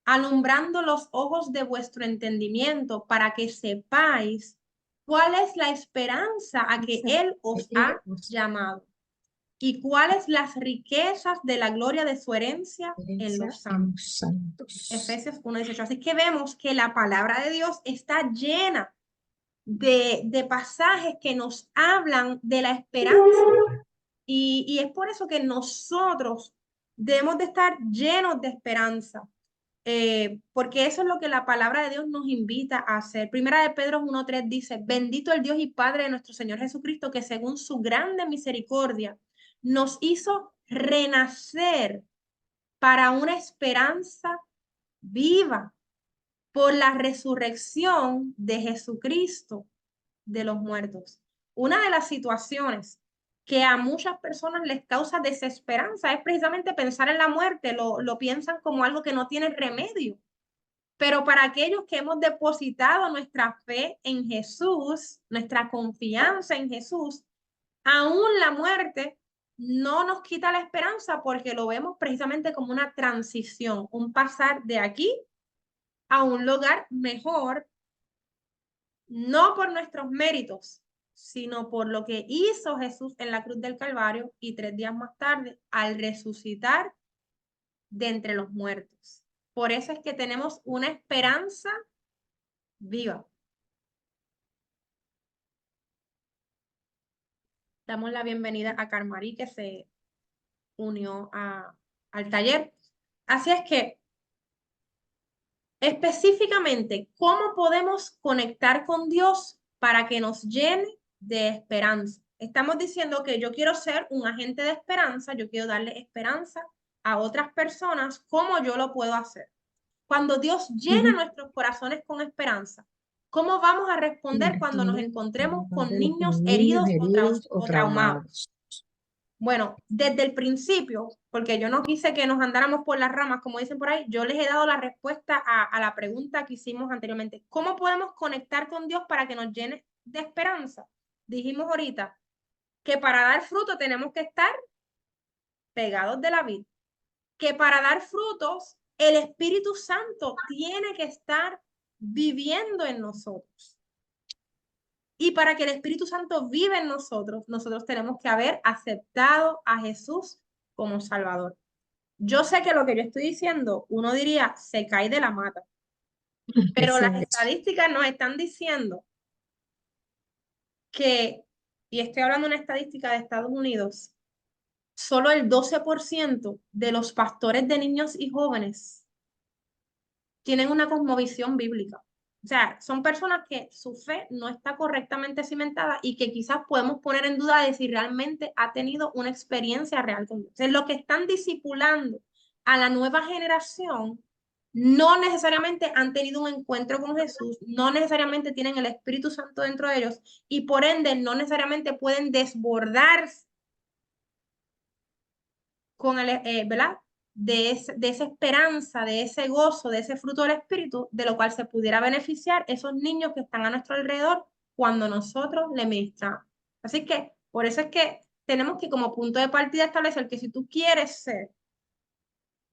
Alumbrando los ojos de vuestro entendimiento para que sepáis cuál es la esperanza a que Él os ha llamado y cuáles las riquezas de la gloria de su herencia en los santos. Efesios 1:18. Así que vemos que la palabra de Dios está llena de pasajes que nos hablan de la esperanza. Y es por eso que nosotros debemos de estar llenos de esperanza. Porque eso es lo que la palabra de Dios nos invita a hacer. Primera de Pedro 1:3 dice, bendito el Dios y Padre de nuestro Señor Jesucristo, que según su grande misericordia nos hizo renacer para una esperanza viva por la resurrección de Jesucristo de los muertos. Una de las situaciones que a muchas personas les causa desesperanza es precisamente pensar en la muerte, lo piensan como algo que no tiene remedio. Pero para aquellos que hemos depositado nuestra fe en Jesús, nuestra confianza en Jesús, aún la muerte no nos quita la esperanza porque lo vemos precisamente como una transición, un pasar de aquí a un lugar mejor, no por nuestros méritos, sino por lo que hizo Jesús en la cruz del Calvario y 3 días más tarde al resucitar de entre los muertos. Por eso es que tenemos una esperanza viva. Damos la bienvenida a Carmarí, que se unió al taller. Así es que, específicamente, ¿cómo podemos conectar con Dios para que nos llene de esperanza? Estamos diciendo que yo quiero ser un agente de esperanza, yo quiero darle esperanza a otras personas. ¿Cómo yo lo puedo hacer? Cuando Dios llena nuestros corazones con esperanza, ¿cómo vamos a responder cuando nos encontremos con niños heridos o traumados? Bueno, desde el principio, porque yo no quise que nos andáramos por las ramas, como dicen por ahí, yo les he dado la respuesta a la pregunta que hicimos anteriormente. ¿Cómo podemos conectar con Dios para que nos llene de esperanza? Dijimos ahorita que para dar fruto tenemos que estar pegados de la vid, que para dar frutos el Espíritu Santo tiene que estar viviendo en nosotros. Y para que el Espíritu Santo viva en nosotros, nosotros tenemos que haber aceptado a Jesús como Salvador. Yo sé que lo que yo estoy diciendo, uno diría, se cae de la mata. Pero las estadísticas nos están diciendo que, y estoy hablando de una estadística de Estados Unidos, solo el 12% de los pastores de niños y jóvenes tienen una cosmovisión bíblica. O sea, son personas que su fe no está correctamente cimentada y que quizás podemos poner en duda de si realmente ha tenido una experiencia real con Dios. Entonces, lo que están discipulando a la nueva generación no necesariamente han tenido un encuentro con Jesús, no necesariamente tienen el Espíritu Santo dentro de ellos y por ende no necesariamente pueden desbordarse con el, ¿verdad? De esa esperanza, de ese gozo, de ese fruto del Espíritu, de lo cual se pudiera beneficiar esos niños que están a nuestro alrededor cuando nosotros le ministramos. Así que por eso es que tenemos que como punto de partida establecer que si tú quieres ser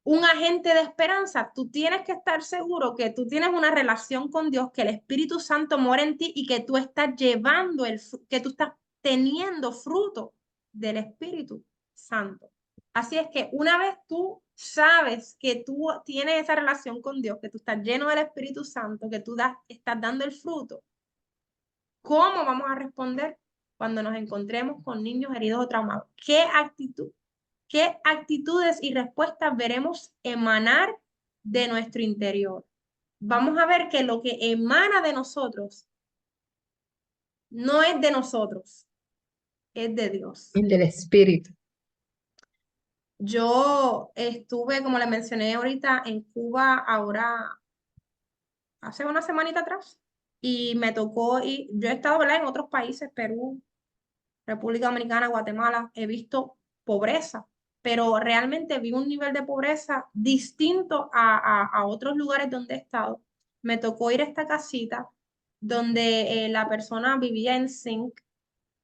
un agente de esperanza, tú tienes que estar seguro que tú tienes una relación con Dios, que el Espíritu Santo mora en ti y que tú estás llevando que tú estás teniendo fruto del Espíritu Santo. Así es que una vez tú sabes que tú tienes esa relación con Dios, que tú estás lleno del Espíritu Santo, que tú estás dando el fruto, ¿cómo vamos a responder cuando nos encontremos con niños heridos o traumados? ¿Qué actitudes y respuestas veremos emanar de nuestro interior? Vamos a ver que lo que emana de nosotros no es de nosotros, es de Dios. Del Espíritu. Yo estuve, como le mencioné ahorita, en Cuba ahora hace una semanita atrás y me tocó y yo he estado, ¿verdad?, en otros países, Perú, República Dominicana, Guatemala, he visto pobreza, pero realmente vi un nivel de pobreza distinto a otros lugares donde he estado. Me tocó ir a esta casita donde la persona vivía en zinc,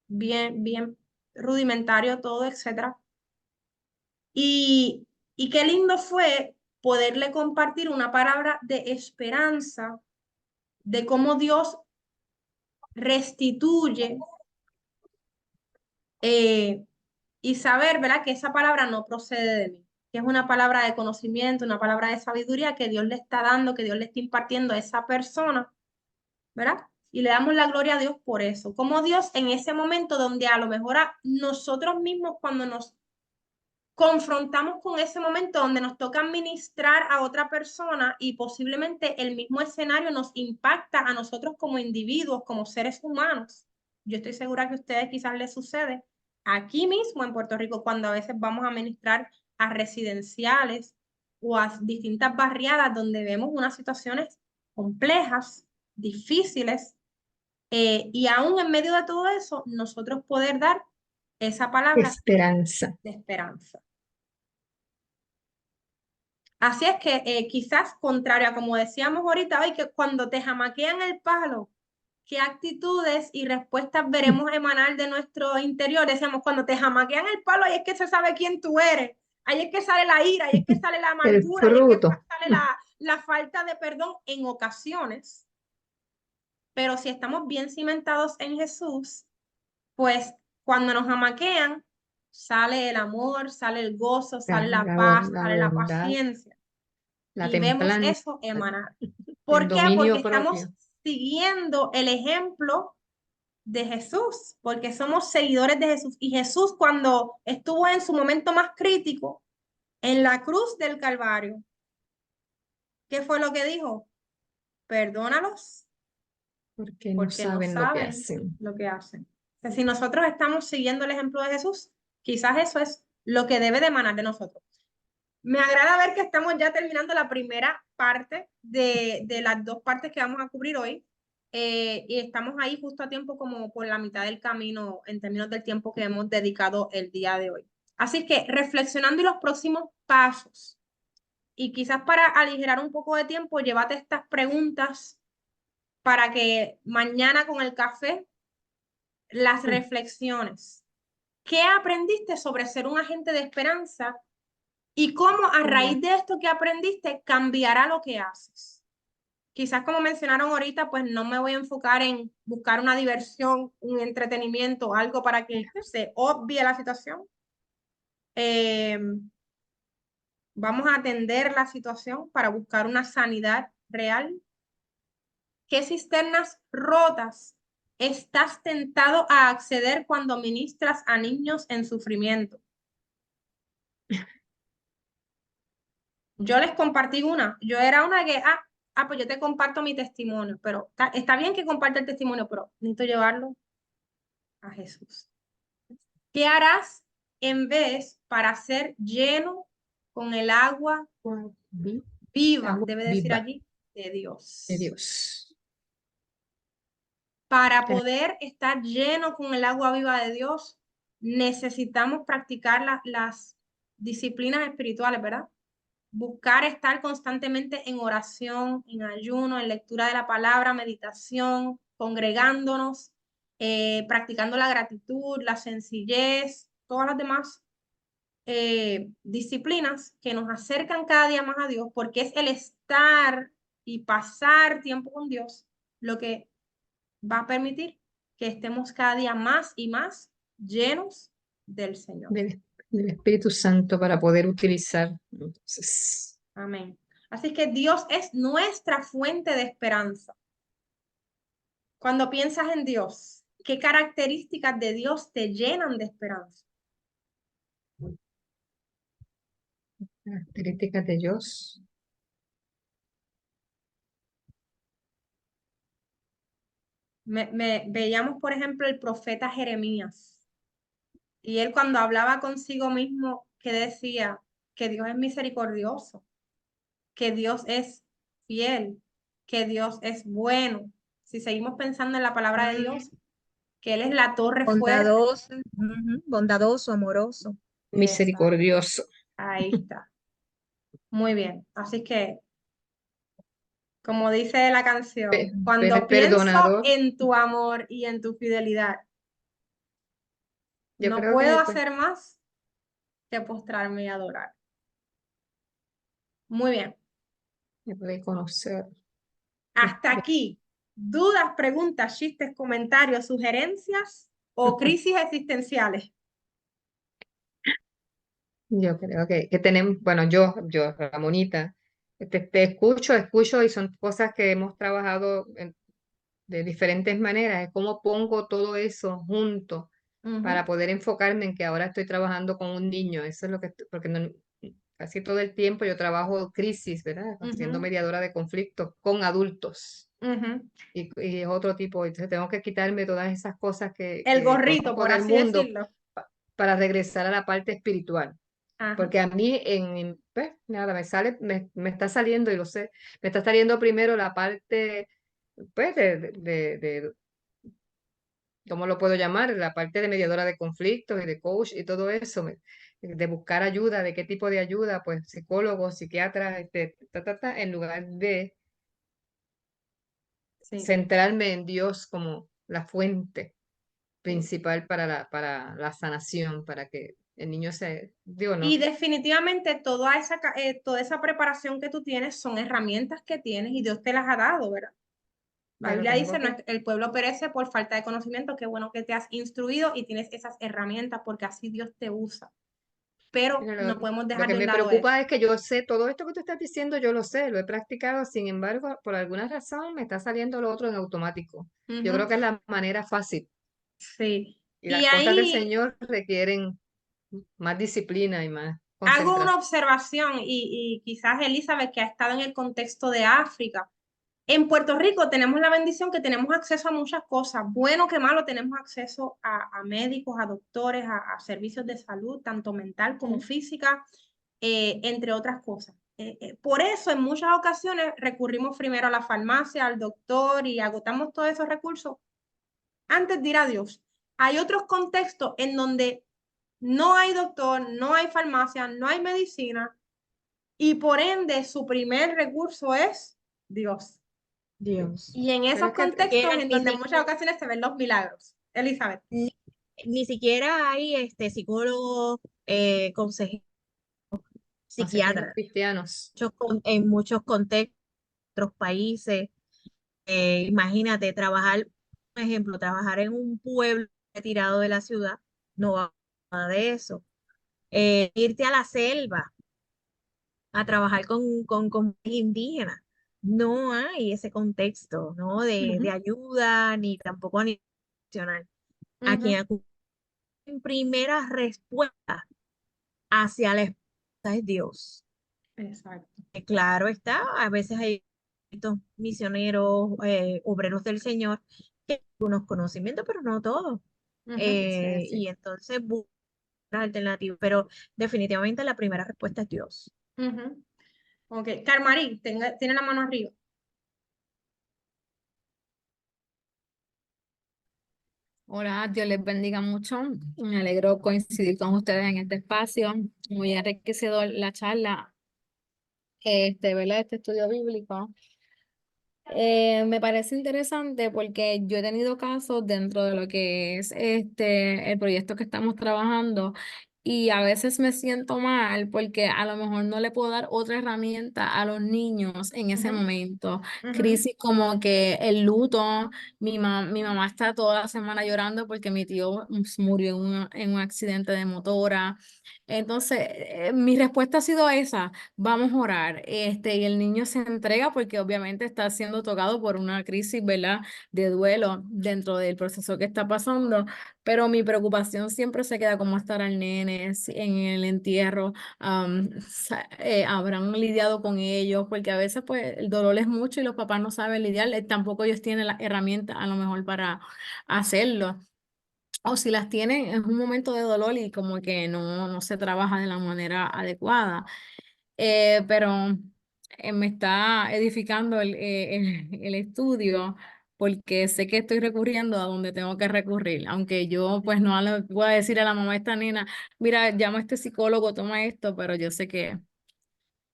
bien rudimentario todo, etcétera. Y qué lindo fue poderle compartir una palabra de esperanza de cómo Dios restituye y saber, ¿verdad?, que esa palabra no procede de mí, que es una palabra de conocimiento, una palabra de sabiduría que Dios le está dando, que Dios le está impartiendo a esa persona, ¿verdad? Y le damos la gloria a Dios por eso. Como Dios en ese momento donde a lo mejor a nosotros mismos cuando nos confrontamos con ese momento donde nos toca ministrar a otra persona y posiblemente el mismo escenario nos impacta a nosotros como individuos, como seres humanos. Yo estoy segura que a ustedes quizás les sucede aquí mismo en Puerto Rico cuando a veces vamos a ministrar a residenciales o a distintas barriadas donde vemos unas situaciones complejas, difíciles, y aún en medio de todo eso, nosotros poder dar esa palabra Esperanza. de esperanza. Así es que quizás contrario a como decíamos ahorita hoy, que cuando te jamaquean el palo, ¿qué actitudes y respuestas veremos emanar de nuestro interior? Decíamos, cuando te jamaquean el palo, ahí es que se sabe quién tú eres, ahí es que sale la ira, ahí es que sale la El amargura, ahí es que fruto. sale la falta de perdón en ocasiones. Pero si estamos bien cimentados en Jesús, pues cuando nos jamaquean, sale el amor, sale el gozo, sale la paz, sale la bondad, paciencia. la Y vemos templanza, eso emanar. el ¿Por qué? dominio Porque estamos propio. siguiendo el ejemplo de Jesús, porque somos seguidores de Jesús. Y Jesús, cuando estuvo en su momento más crítico, en la cruz del Calvario, ¿qué fue lo que dijo? Perdónalos Porque no porque no saben lo que saben hacen. lo que hacen. O sea, si nosotros estamos siguiendo el ejemplo de Jesús, quizás eso es lo que debe de emanar de nosotros. Me agrada ver que estamos ya terminando la primera parte de las dos partes que vamos a cubrir hoy. Y estamos ahí justo a tiempo, como por la mitad del camino en términos del tiempo que hemos dedicado el día de hoy. Así que reflexionando en los próximos pasos y quizás para aligerar un poco de tiempo, llévate estas preguntas para que mañana con el café las reflexiones. ¿Qué aprendiste sobre ser un agente de esperanza y cómo a Wow. raíz de esto que aprendiste cambiará lo que haces. Quizás como mencionaron ahorita, pues no me voy a enfocar en buscar una diversión, un entretenimiento, algo para que se obvie la situación. Vamos a atender la situación para buscar una sanidad real. ¿Qué cisternas rotas estás tentado a acceder cuando ministras a niños en sufrimiento? Yo les compartí una. Yo era una que, pues yo te comparto mi testimonio, pero está bien que comparte el testimonio, pero necesito llevarlo a Jesús. ¿Qué harás en vez para ser lleno con el agua viva, Agua debe decir viva allí, de Dios? de Dios. Para poder estar lleno con el agua viva de Dios, necesitamos practicar las disciplinas espirituales, ¿verdad? Buscar estar constantemente en oración, en ayuno, en lectura de la palabra, meditación, congregándonos, practicando la gratitud, la sencillez, todas las demás disciplinas que nos acercan cada día más a Dios, porque es el estar y pasar tiempo con Dios lo que va a permitir que estemos cada día más y más llenos del Señor. Del Espíritu Santo para poder utilizar. Entonces, Amén. Así que Dios es nuestra fuente de esperanza. Cuando piensas en Dios, ¿qué características de Dios te llenan de esperanza? características de Dios. Veíamos, por ejemplo, el profeta Jeremías. Y él cuando hablaba consigo mismo, que decía que Dios es misericordioso, que Dios es fiel, que Dios es bueno. Si seguimos pensando en la palabra de Dios, que Él es la torre fuerte. Bondadoso, bondadoso, amoroso. Misericordioso. Ahí está. Muy bien. Así que, como dice la canción, cuando pienso Perdonador. en tu amor y en tu fidelidad, Yo no creo puedo que hacer más que postrarme y adorar. Muy bien. reconocer. Hasta aquí. ¿Dudas, preguntas, chistes, comentarios, sugerencias o crisis existenciales? Yo creo que tenemos, bueno, yo, Ramonita, te escucho y son cosas que hemos trabajado de diferentes maneras. Es cómo pongo todo eso junto para poder enfocarme en que ahora estoy trabajando con un niño. Eso es lo que, porque casi todo el tiempo yo trabajo crisis, ¿verdad? Siendo mediadora de conflictos con adultos. Y es otro tipo, entonces tengo que quitarme todas esas cosas que El gorrito, conozco por del así mundo decirlo. para regresar a la parte espiritual. Ajá. Porque a mí, pues, nada, me está saliendo, y lo sé, me está saliendo primero la parte, pues, ¿cómo lo puedo llamar? La parte de mediadora de conflictos y de coach y todo eso, de buscar ayuda, de qué tipo de ayuda, pues, psicólogos, psiquiatras, en lugar de Sí. centrarme en Dios como la fuente principal para la sanación, para que el niño digo, no. Y definitivamente toda esa preparación que tú tienes son herramientas que tienes y Dios te las ha dado, ¿verdad? La Pero Biblia dice, tengo el pueblo perece por falta de conocimiento, qué bueno que te has instruido y tienes esas herramientas porque así Dios te usa. Pero Mira, no podemos lo dejar que de un me lado eso. preocupa es que yo sé todo esto que tú estás diciendo, yo lo sé, lo he practicado, sin embargo, por alguna razón me está saliendo lo otro en automático. Yo creo que es la manera fácil. Sí. Y Y las cosas del ahí Señor requieren más disciplina y más hago una concentración. observación y quizás Elizabeth, que ha estado en el contexto de África. En Puerto Rico tenemos la bendición que tenemos acceso a muchas cosas, bueno que malo, tenemos acceso a médicos, a doctores, a servicios de salud, tanto mental como física, entre otras cosas. Por eso en muchas ocasiones recurrimos primero a la farmacia, al doctor y agotamos todos esos recursos antes de ir a Dios. Hay otros contextos en donde no hay doctor, no hay farmacia, no hay medicina y por ende su primer recurso es Dios. Dios. Y en Pero esos es que contextos en Ni donde si- muchas ocasiones se ven los milagros. Elizabeth. ni siquiera hay psicólogos, consejeros, asesinos psiquiatras. cristianos. En muchos contextos, otros países. Imagínate, por ejemplo, trabajar en un pueblo retirado de la ciudad, no va nada de eso. Irte a la selva a trabajar con indígenas, no hay ese contexto, ¿no? De Ujú, ayuda, ni tampoco a nivel nacional. A ujú, quien acude en primera respuesta hacia la esperanza es Dios. exacto. Claro está, a veces hay estos misioneros, obreros del Señor, que tienen algunos conocimientos, pero no todos. Ujú, sí, Y así. entonces buscan alternativas, pero definitivamente la primera respuesta es Dios. Ujú. Ok, Carmarí, tiene la mano arriba. Hola, Dios les bendiga mucho. Me alegro coincidir con ustedes en este espacio. Muy enriquecedor la charla, ¿verdad? Este estudio bíblico. Me parece interesante porque yo he tenido casos dentro de lo que es el proyecto que estamos trabajando y a veces me siento mal porque a lo mejor no le puedo dar otra herramienta a los niños en ese Ujú, momento. ujú, Crisis como que el luto, mi mamá está toda la semana llorando porque mi tío murió en un accidente de motora. Entonces, mi respuesta ha sido esa. Vamos a orar. Y el niño se entrega porque obviamente está siendo tocado por una crisis, ¿verdad? De duelo dentro del proceso que está pasando. Pero mi preocupación siempre se queda cómo estará el nene en el entierro. Habrán lidiado con ellos, porque a veces pues el dolor es mucho y los papás no saben lidiar. Tampoco ellos tienen las herramientas a lo mejor para hacerlo. O si las tienen, es un momento de dolor y como que no se trabaja de la manera adecuada. Pero me está edificando el estudio porque sé que estoy recurriendo a donde tengo que recurrir, aunque yo pues no le voy a decir a la mamá de esta nena, mira, llama a este psicólogo, toma esto, pero yo sé que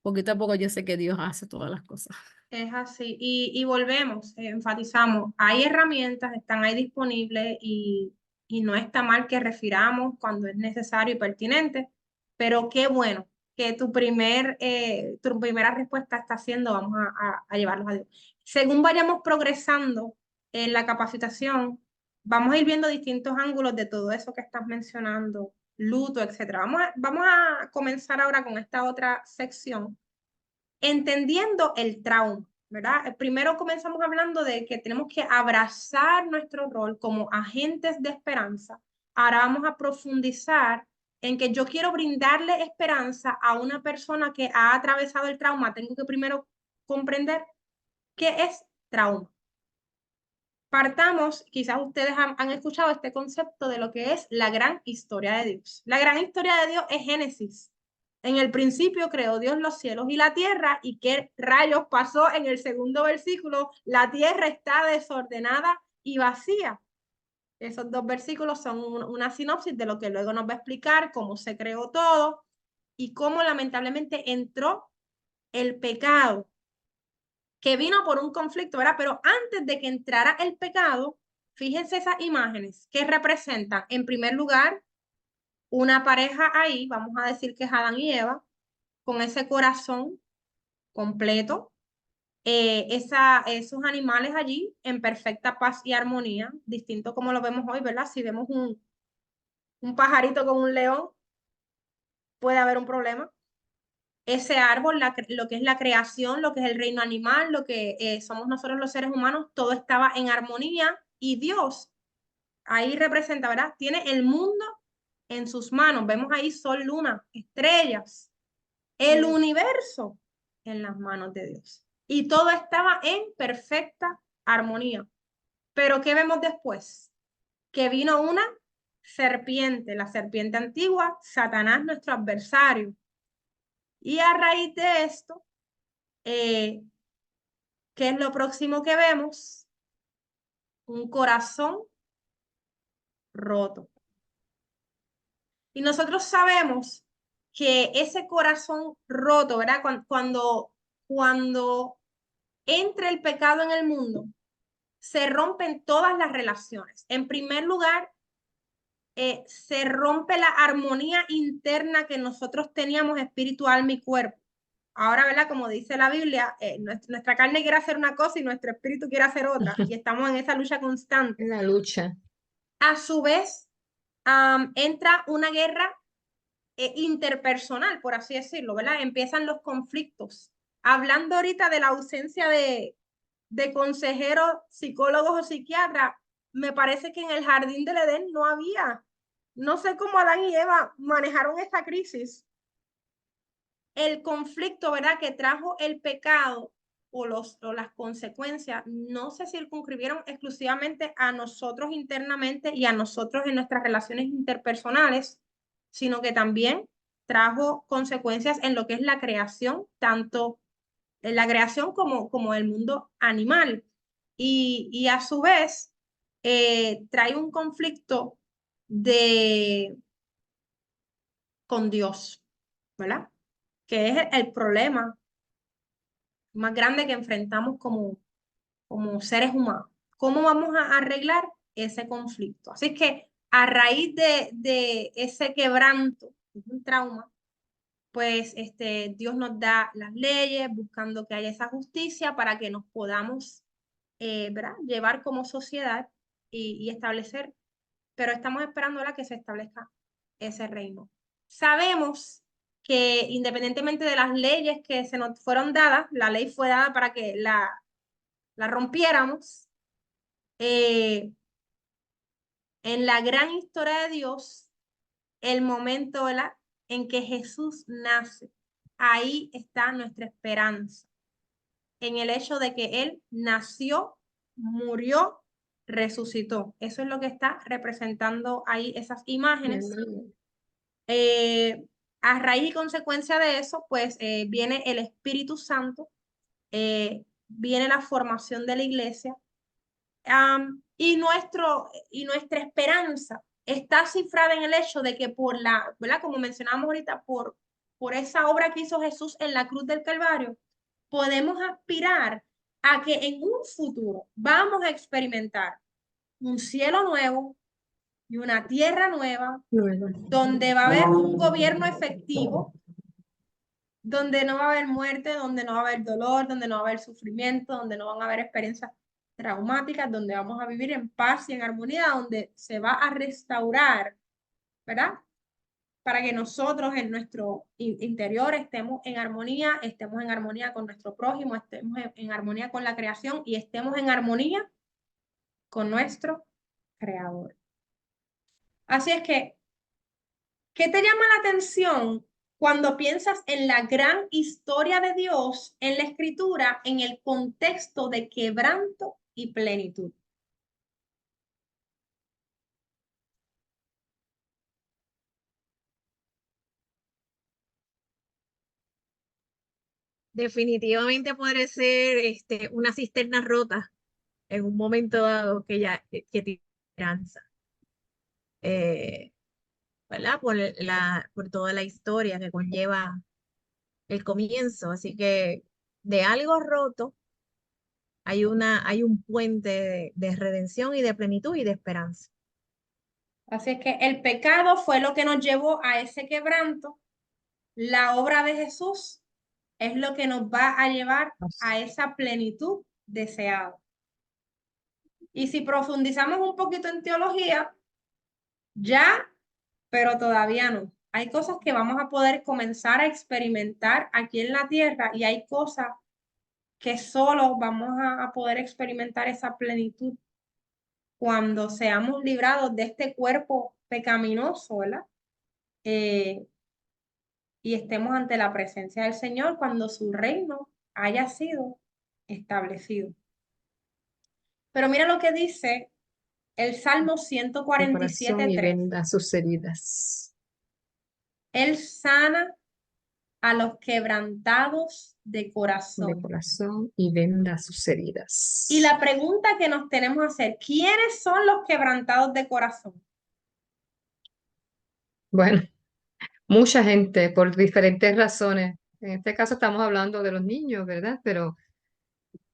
poquito a poco yo sé que Dios hace todas las cosas. Es así. Y volvemos, enfatizamos, hay herramientas, están ahí disponibles y no está mal que refiramos cuando es necesario y pertinente, pero qué bueno que tu primera respuesta está siendo, vamos a llevarlos a Dios. Según vayamos progresando en la capacitación, vamos a ir viendo distintos ángulos de todo eso que estás mencionando, luto, etcétera. Vamos a comenzar ahora con esta otra sección entendiendo el trauma, ¿verdad? Primero comenzamos hablando de que tenemos que abrazar nuestro rol como agentes de esperanza. Ahora vamos a profundizar en que yo quiero brindarle esperanza a una persona que ha atravesado el trauma. Tengo que primero comprender qué es trauma. Partamos, quizás ustedes han escuchado este concepto de lo que es la gran historia de Dios. La gran historia de Dios es Génesis. En el principio creó Dios los cielos y la tierra, y qué rayos pasó en el segundo versículo, la tierra está desordenada y vacía. Esos dos versículos son una sinopsis de lo que luego nos va a explicar cómo se creó todo y cómo lamentablemente entró el pecado que vino por un conflicto, ¿verdad? Pero antes de que entrara el pecado, fíjense esas imágenes que representan, en primer lugar, una pareja ahí, vamos a decir que es Adán y Eva, con ese corazón completo, esos animales allí en perfecta paz y armonía, distinto como lo vemos hoy, ¿verdad? Si vemos un pajarito con un león, puede haber un problema. Ese árbol, lo que es la creación, lo que es el reino animal, lo que somos nosotros los seres humanos, todo estaba en armonía y Dios ahí representa, ¿verdad? Tiene el mundo en sus manos. Vemos ahí sol, luna, estrellas, el universo en las manos de Dios. Y todo estaba en perfecta armonía. Pero ¿qué vemos después? Que vino una serpiente, la serpiente antigua, Satanás, nuestro adversario. Y a raíz de esto, ¿qué es lo próximo que vemos? Un corazón roto. Y nosotros sabemos que ese corazón roto, ¿verdad? Cuando entra el pecado en el mundo, se rompen todas las relaciones. En primer lugar, se rompe la armonía interna que nosotros teníamos espíritu, alma y cuerpo. Ahora, ¿verdad? Como dice la Biblia, nuestra carne quiere hacer una cosa y nuestro espíritu quiere hacer otra. Y estamos en esa lucha constante. En la lucha. A su vez, entra una guerra interpersonal, por así decirlo, ¿verdad? Empiezan los conflictos. Hablando ahorita de la ausencia de consejeros, psicólogos o psiquiatras, me parece que en el jardín del Edén no había. No sé cómo Adán y Eva manejaron esta crisis. El conflicto, ¿verdad?, que trajo el pecado o las consecuencias no se circunscribieron exclusivamente a nosotros internamente y a nosotros en nuestras relaciones interpersonales, sino que también trajo consecuencias en lo que es la creación, tanto en la creación como el mundo animal. Y a su vez trae un conflicto con Dios, ¿verdad? Que es el problema más grande que enfrentamos como seres humanos. ¿Cómo vamos a arreglar ese conflicto? Así que a raíz de ese quebranto, un trauma, pues Dios nos da las leyes buscando que haya esa justicia para que nos podamos ¿verdad?, llevar como sociedad y establecer, pero estamos esperando ahora que se establezca ese reino. Sabemos que independientemente de las leyes que se nos fueron dadas, la ley fue dada para que la rompiéramos. En la gran historia de Dios, el momento, ¿verdad?, en que Jesús nace, ahí está nuestra esperanza, en el hecho de que Él nació, murió, resucitó. Eso es lo que está representando ahí esas imágenes. A raíz y consecuencia de eso, pues viene el Espíritu Santo, viene la formación de la iglesia, y nuestra esperanza está cifrada en el hecho de que ¿verdad?, como mencionábamos ahorita, por esa obra que hizo Jesús en la cruz del Calvario, podemos aspirar a que en un futuro vamos a experimentar un cielo nuevo y una tierra nueva, donde va a haber un gobierno efectivo, donde no va a haber muerte, donde no va a haber dolor, donde no va a haber sufrimiento, donde no van a haber experiencias traumáticas, donde vamos a vivir en paz y en armonía, donde se va a restaurar, ¿verdad?, para que nosotros en nuestro interior estemos en armonía con nuestro prójimo, estemos en armonía con la creación y estemos en armonía con nuestro creador. Así es que, ¿qué te llama la atención cuando piensas en la gran historia de Dios en la Escritura en el contexto de quebranto y plenitud? Definitivamente podría ser una cisterna rota en un momento dado que tiene esperanza. ¿Verdad? Por toda la historia que conlleva el comienzo. Así que de algo roto hay un puente de redención y de plenitud y de esperanza. Así es que el pecado fue lo que nos llevó a ese quebranto. La obra de Jesús es lo que nos va a llevar a esa plenitud deseada. Y si profundizamos un poquito en teología, ya, pero todavía no. Hay cosas que vamos a poder comenzar a experimentar aquí en la tierra y hay cosas que solo vamos a poder experimentar esa plenitud cuando seamos librados de este cuerpo pecaminoso, ¿verdad? Y estemos ante la presencia del Señor cuando su reino haya sido establecido. Pero mira lo que dice el Salmo El corazón y 147:3. venda sus heridas. Él sana a los quebrantados de De corazón. corazón y venda sus heridas. Y la pregunta que nos tenemos que hacer, ¿quiénes son los quebrantados de corazón? Bueno, mucha gente por diferentes razones. En este caso estamos hablando de los niños, ¿verdad? Pero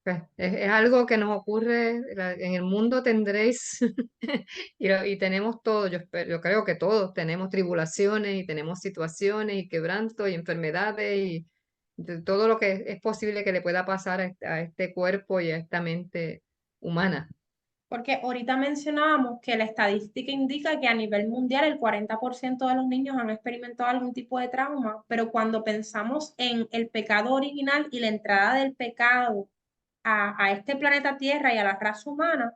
Pues, es algo que nos ocurre, en el mundo tendréis, y tenemos todo, yo creo que todos tenemos tribulaciones y tenemos situaciones y quebrantos y enfermedades y de todo lo que es posible que le pueda pasar a este cuerpo y a esta mente humana. Porque ahorita mencionábamos que la estadística indica que a nivel mundial el 40% de los niños han experimentado algún tipo de trauma, pero cuando pensamos en el pecado original y la entrada del pecado a este planeta Tierra y a la raza humana,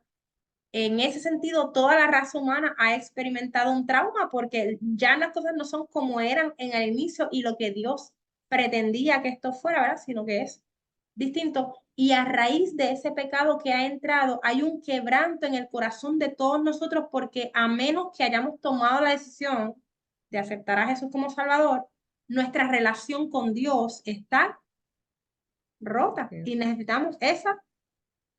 en ese sentido, toda la raza humana ha experimentado un trauma porque ya las cosas no son como eran en el inicio y lo que Dios pretendía que esto fuera, ¿verdad? Sino que es distinto. Y a raíz de ese pecado que ha entrado, hay un quebranto en el corazón de todos nosotros porque a menos que hayamos tomado la decisión de aceptar a Jesús como Salvador, nuestra relación con Dios está rota y necesitamos esa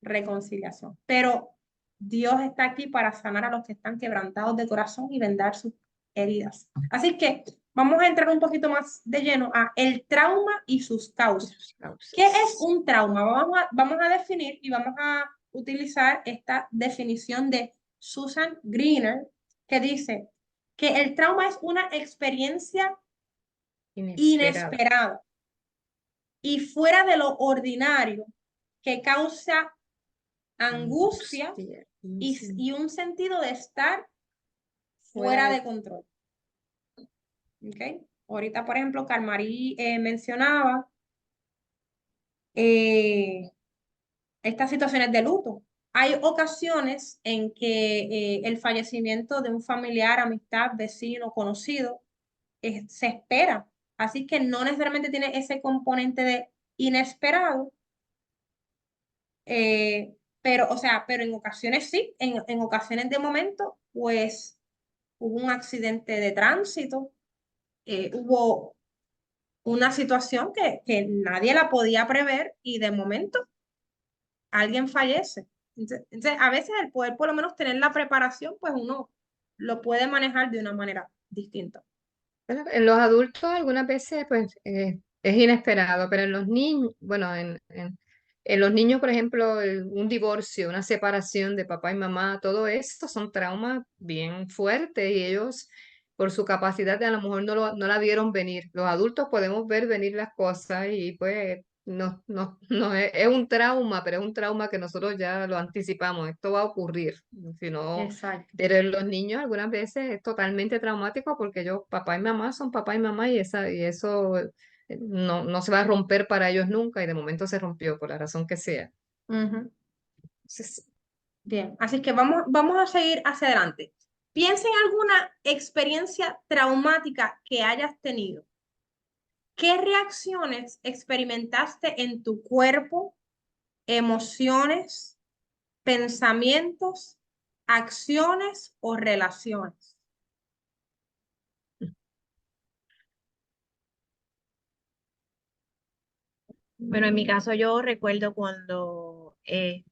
reconciliación. Pero Dios está aquí para sanar a los que están quebrantados de corazón y vendar sus heridas. Así que vamos a entrar un poquito más de lleno a el trauma y sus causas. ¿Qué es un trauma? Vamos a definir y vamos a utilizar esta definición de Susan Greener, que dice que el trauma es una experiencia inesperada y fuera de lo ordinario que causa angustia y un sentido de estar fuera de control. ¿Okay? Ahorita, por ejemplo, Carmarí mencionaba estas situaciones de luto. Hay ocasiones en que el fallecimiento de un familiar, amistad, vecino, conocido, se espera. Así que no necesariamente tiene ese componente de inesperado, pero, o sea, pero en ocasiones sí, en ocasiones de momento, pues hubo un accidente de tránsito, hubo una situación que nadie la podía prever y de momento alguien fallece. Entonces, a veces el poder por lo menos tener la preparación, pues uno lo puede manejar de una manera distinta. Bueno, en los adultos algunas veces pues es inesperado, pero en los niños, bueno, en los niños, por ejemplo, un divorcio, una separación de papá y mamá, todo esto son traumas bien fuertes y ellos, por su capacidad de a lo mejor no la vieron venir. Los adultos podemos ver venir las cosas y pues no es un trauma, pero es un trauma que nosotros ya lo anticipamos, esto va a ocurrir. Si no, Exacto. pero en los niños algunas veces es totalmente traumático porque ellos, papá y mamá, son papá y mamá y eso no se va a romper para ellos nunca y de momento se rompió por la razón que sea. Entonces, Bien, así que vamos a seguir hacia adelante. Piensa en alguna experiencia traumática que hayas tenido. ¿Qué reacciones experimentaste en tu cuerpo, emociones, pensamientos, acciones o relaciones? Bueno, en mi caso yo recuerdo cuando en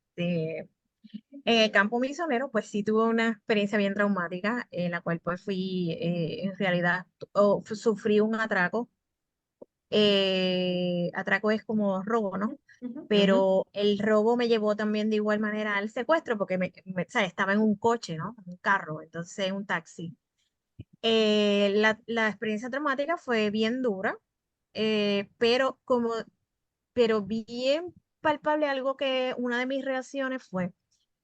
el campo misionero, pues sí tuve una experiencia bien traumática, en la cual pues fui, en realidad, sufrí un atraco. Atraco es como robo, ¿no? Pero el robo me llevó también de igual manera al secuestro, porque o sea, estaba en un coche, ¿no? Un carro, entonces un taxi. La experiencia traumática fue bien dura, pero pero bien palpable algo que una de mis reacciones fue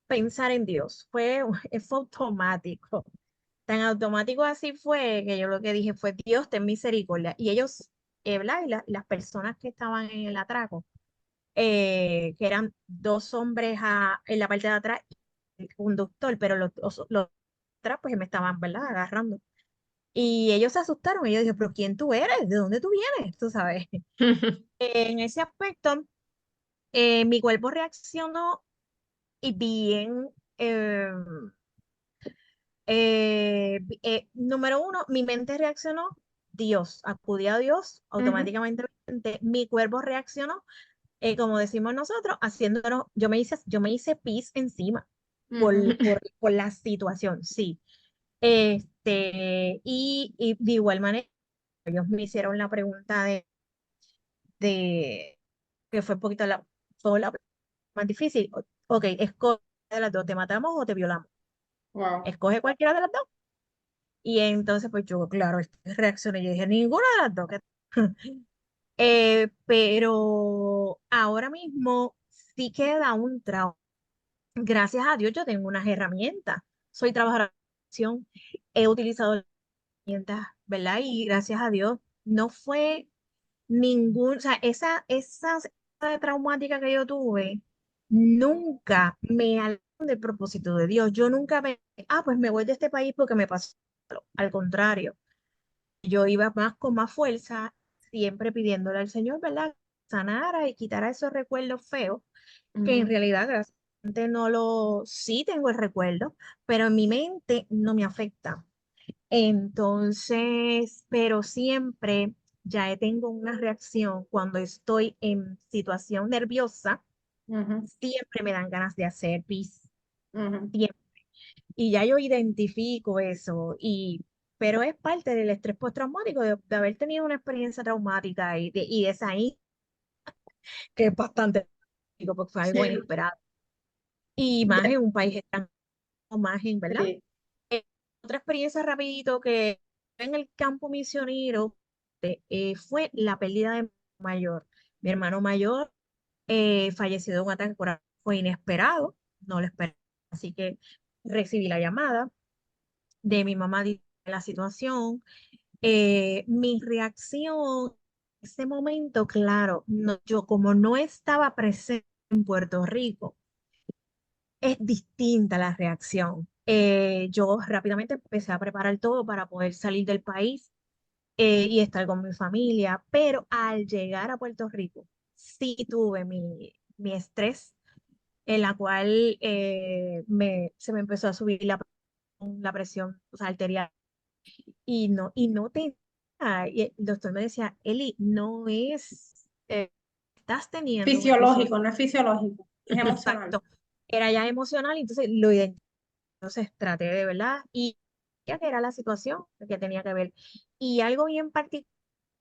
pensar en Dios. Fue automático. Tan automático así fue que yo lo que dije fue, Dios, ten misericordia. Y ellos, ¿verdad? las personas que estaban en el atraco, que eran dos hombres en la parte de atrás y el conductor, pero los atrás pues me estaban, ¿verdad? Agarrando. Y ellos se asustaron. Y yo dije, pero ¿quién tú eres? ¿De dónde tú vienes? Tú sabes. En ese aspecto, mi cuerpo reaccionó y bien, número uno, mi mente reaccionó, Dios, acudí a Dios, automáticamente mi cuerpo reaccionó, como decimos nosotros, haciéndonos, yo me hice pis encima por la situación, sí. Y de igual manera, ellos me hicieron la pregunta de que fue un poquito fue la más difícil. Ok, escoge de las dos, ¿te matamos o te violamos? Wow. Escoge cualquiera de las dos. Y entonces, pues yo, claro, reaccioné, yo dije, ninguna de las dos. Pero ahora mismo sí queda un trauma. Gracias a Dios yo tengo unas herramientas. Soy trabajadora de educación, he utilizado las herramientas, ¿verdad? Y gracias a Dios no fue ningún, o sea, esa traumática que yo tuve, nunca me alejaron del propósito de Dios. Yo nunca pues me voy de este país porque me pasó. Al contrario, yo iba más con más fuerza, siempre pidiéndole al Señor, ¿verdad? Sanara y quitara esos recuerdos feos, que en realidad, gracias a Dios, no lo, sí tengo el recuerdo, pero en mi mente no me afecta. Entonces, pero siempre ya tengo una reacción cuando estoy en situación nerviosa, Ujú, siempre me dan ganas de hacer pis, ujú. siempre. Y ya yo identifico eso, pero es parte del estrés postraumático, de haber tenido una experiencia traumática y de esa ahí, que es bastante traumático, porque fue algo Sí, inesperado. Y más ya, en un país extranjero, más en, ¿verdad? sí. Otra experiencia rapidito que en el campo misionero fue la pérdida de mi mayor. Mi hermano mayor falleció de un ataque corazón. Fue inesperado, no lo esperaba. Así que recibí la llamada de mi mamá de la situación. Mi reacción en ese momento, claro, yo como no estaba presente en Puerto Rico, es distinta la reacción. Yo rápidamente empecé a preparar todo para poder salir del país y estar con mi familia, pero al llegar a Puerto Rico, sí tuve mi estrés, en la cual se me empezó a subir la presión, o sea, arterial, y no te... Y el doctor me decía, Eli, no es, estás teniendo un episodio. Fisiológico, no es fisiológico, es emocional. Exacto, era ya emocional, entonces lo identifiqué. Entonces traté de, ¿verdad? Y ya que era la situación que tenía que ver. Y algo bien particular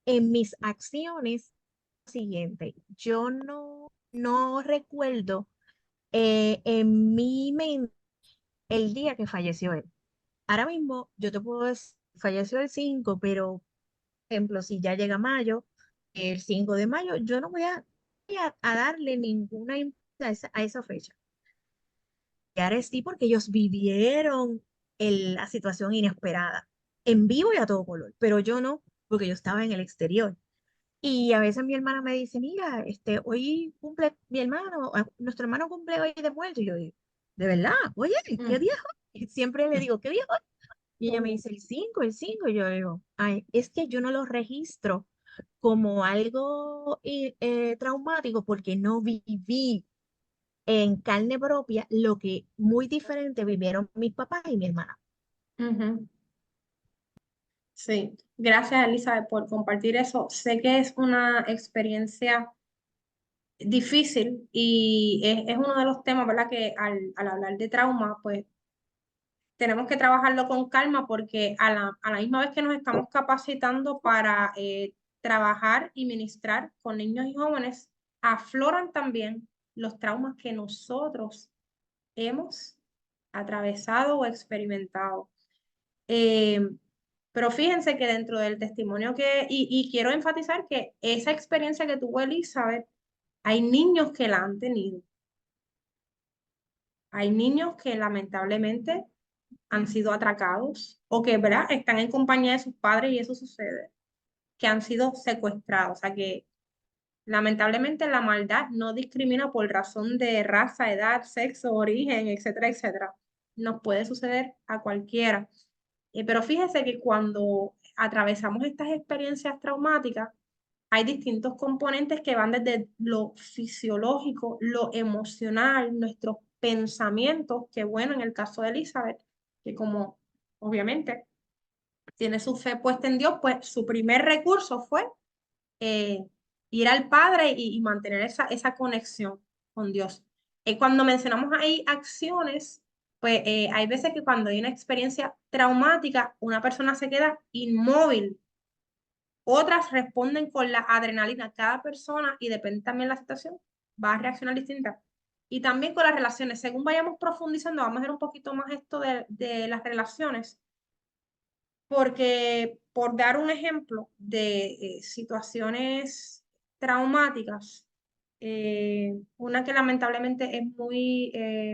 en mis acciones, siguiente, yo no recuerdo en mi mente el día que falleció él. Ahora mismo yo te puedo decir, falleció el 5, pero, por ejemplo, si ya llega mayo, el 5 de mayo, yo no voy a darle ninguna importancia a esa fecha. Ahora sí, porque ellos vivieron la situación inesperada, en vivo y a todo color, pero yo no, porque yo estaba en el exterior. Y a veces mi hermana me dice, mira, hoy cumple mi hermano, nuestro hermano cumple hoy de muerto. Y yo digo, ¿de verdad? Oye, ¿qué Mm, día es hoy? Y siempre le digo, ¿qué día es hoy? Y ella me mm, dice, el 5. Y yo digo, ay, es que yo no lo registro como algo traumático porque no viví en carne propia lo que muy diferente vivieron mis papás y mi hermana. ujú. Sí, gracias Elizabeth por compartir eso. Sé que es una experiencia difícil y es uno de los temas, ¿verdad? Que al hablar de trauma, pues tenemos que trabajarlo con calma porque a la misma vez que nos estamos capacitando para trabajar y ministrar con niños y jóvenes, afloran también los traumas que nosotros hemos atravesado o experimentado. Eh, pero fíjense que dentro del testimonio y quiero enfatizar que esa experiencia que tuvo Elizabeth, hay niños que la han tenido. Hay niños que lamentablemente han sido atracados o que, ¿verdad?, están en compañía de sus padres y eso sucede, que han sido secuestrados. O sea que lamentablemente la maldad no discrimina por razón de raza, edad, sexo, origen, etcétera, etcétera. Nos puede suceder a cualquiera. Pero fíjese que cuando atravesamos estas experiencias traumáticas, hay distintos componentes que van desde lo fisiológico, lo emocional, nuestros pensamientos, que bueno, en el caso de Elizabeth, que como obviamente tiene su fe puesta en Dios, pues su primer recurso fue eh, ir al Padre y mantener esa conexión con Dios. Cuando mencionamos ahí acciones, pues hay veces que cuando hay una experiencia traumática, una persona se queda inmóvil. Otras responden con la adrenalina. Cada persona, y depende también de la situación, va a reaccionar distinta. y también con las relaciones. Según vayamos profundizando, vamos a ver un poquito más esto de las relaciones, porque por dar un ejemplo de situaciones traumáticas, una que lamentablemente es muy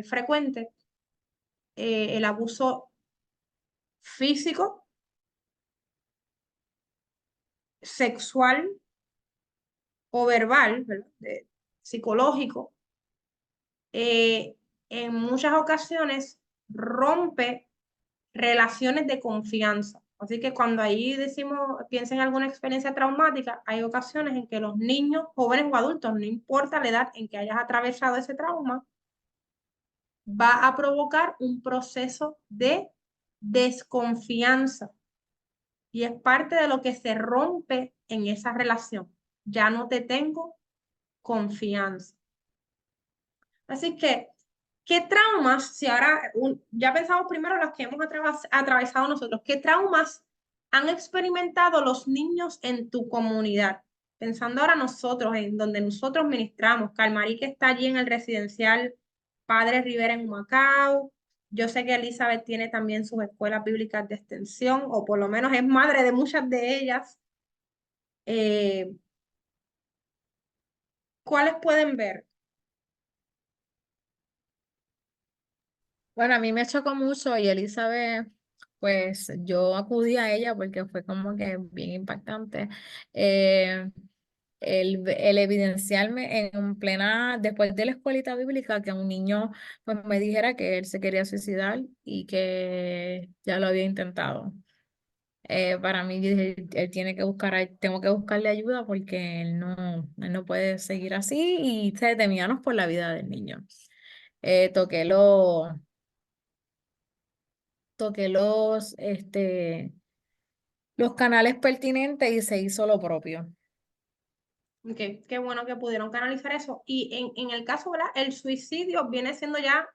frecuente, el abuso físico, sexual o verbal, ¿verdad? Psicológico, en muchas ocasiones rompe relaciones de confianza. Así que cuando ahí decimos, piensa en alguna experiencia traumática, hay ocasiones en que los niños, jóvenes o adultos, no importa la edad en que hayas atravesado ese trauma, va a provocar un proceso de desconfianza. Y es parte de lo que se rompe en esa relación. Ya no te tengo confianza. Así que, ¿qué traumas, si ahora ya pensamos primero los que hemos atravesado nosotros, qué traumas han experimentado los niños en tu comunidad? Pensando ahora nosotros, en donde nosotros ministramos, Calmarí que está allí en el residencial Padre Rivera en Humacao. Yo sé que Elizabeth tiene también sus escuelas bíblicas de extensión, o por lo menos es madre de muchas de ellas. ¿Cuáles pueden ver? Bueno, a mí me chocó mucho y Elizabeth, pues yo acudí a ella porque fue como que bien impactante. Eh, el evidenciarme en plena, después de la escuelita bíblica, que un niño pues me dijera que él se quería suicidar y que ya lo había intentado. Para mí, yo dije, él tiene que buscar, tengo que buscarle ayuda porque él no puede seguir así y se temíamos por la vida del niño. Toqué los canales pertinentes y se hizo lo propio. Okay, qué bueno que pudieron canalizar eso. Y en el caso, ¿verdad? El suicidio viene siendo ya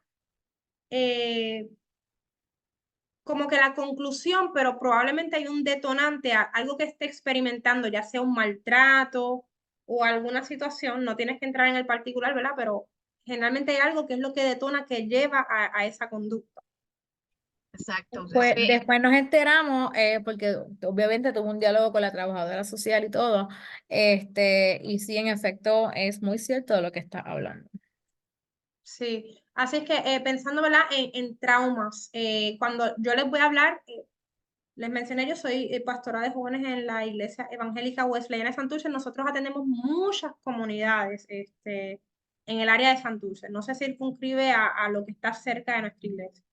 como que la conclusión, pero probablemente hay un detonante, algo que esté experimentando, ya sea un maltrato o alguna situación, no tienes que entrar en el particular, ¿verdad? Pero generalmente hay algo que es lo que detona, que lleva a esa conducta. Exacto. Después nos enteramos, porque obviamente tuvo un diálogo con la trabajadora social y todo, y sí, en efecto, es muy cierto de lo que está hablando. Sí, así es que pensando, ¿verdad? En traumas, cuando yo les voy a hablar, les mencioné, yo soy pastora de jóvenes en la Iglesia Evangélica Wesleyana de Santurce. Nosotros atendemos muchas comunidades en el área de Santurce. No se circunscribe a lo que está cerca de nuestra iglesia.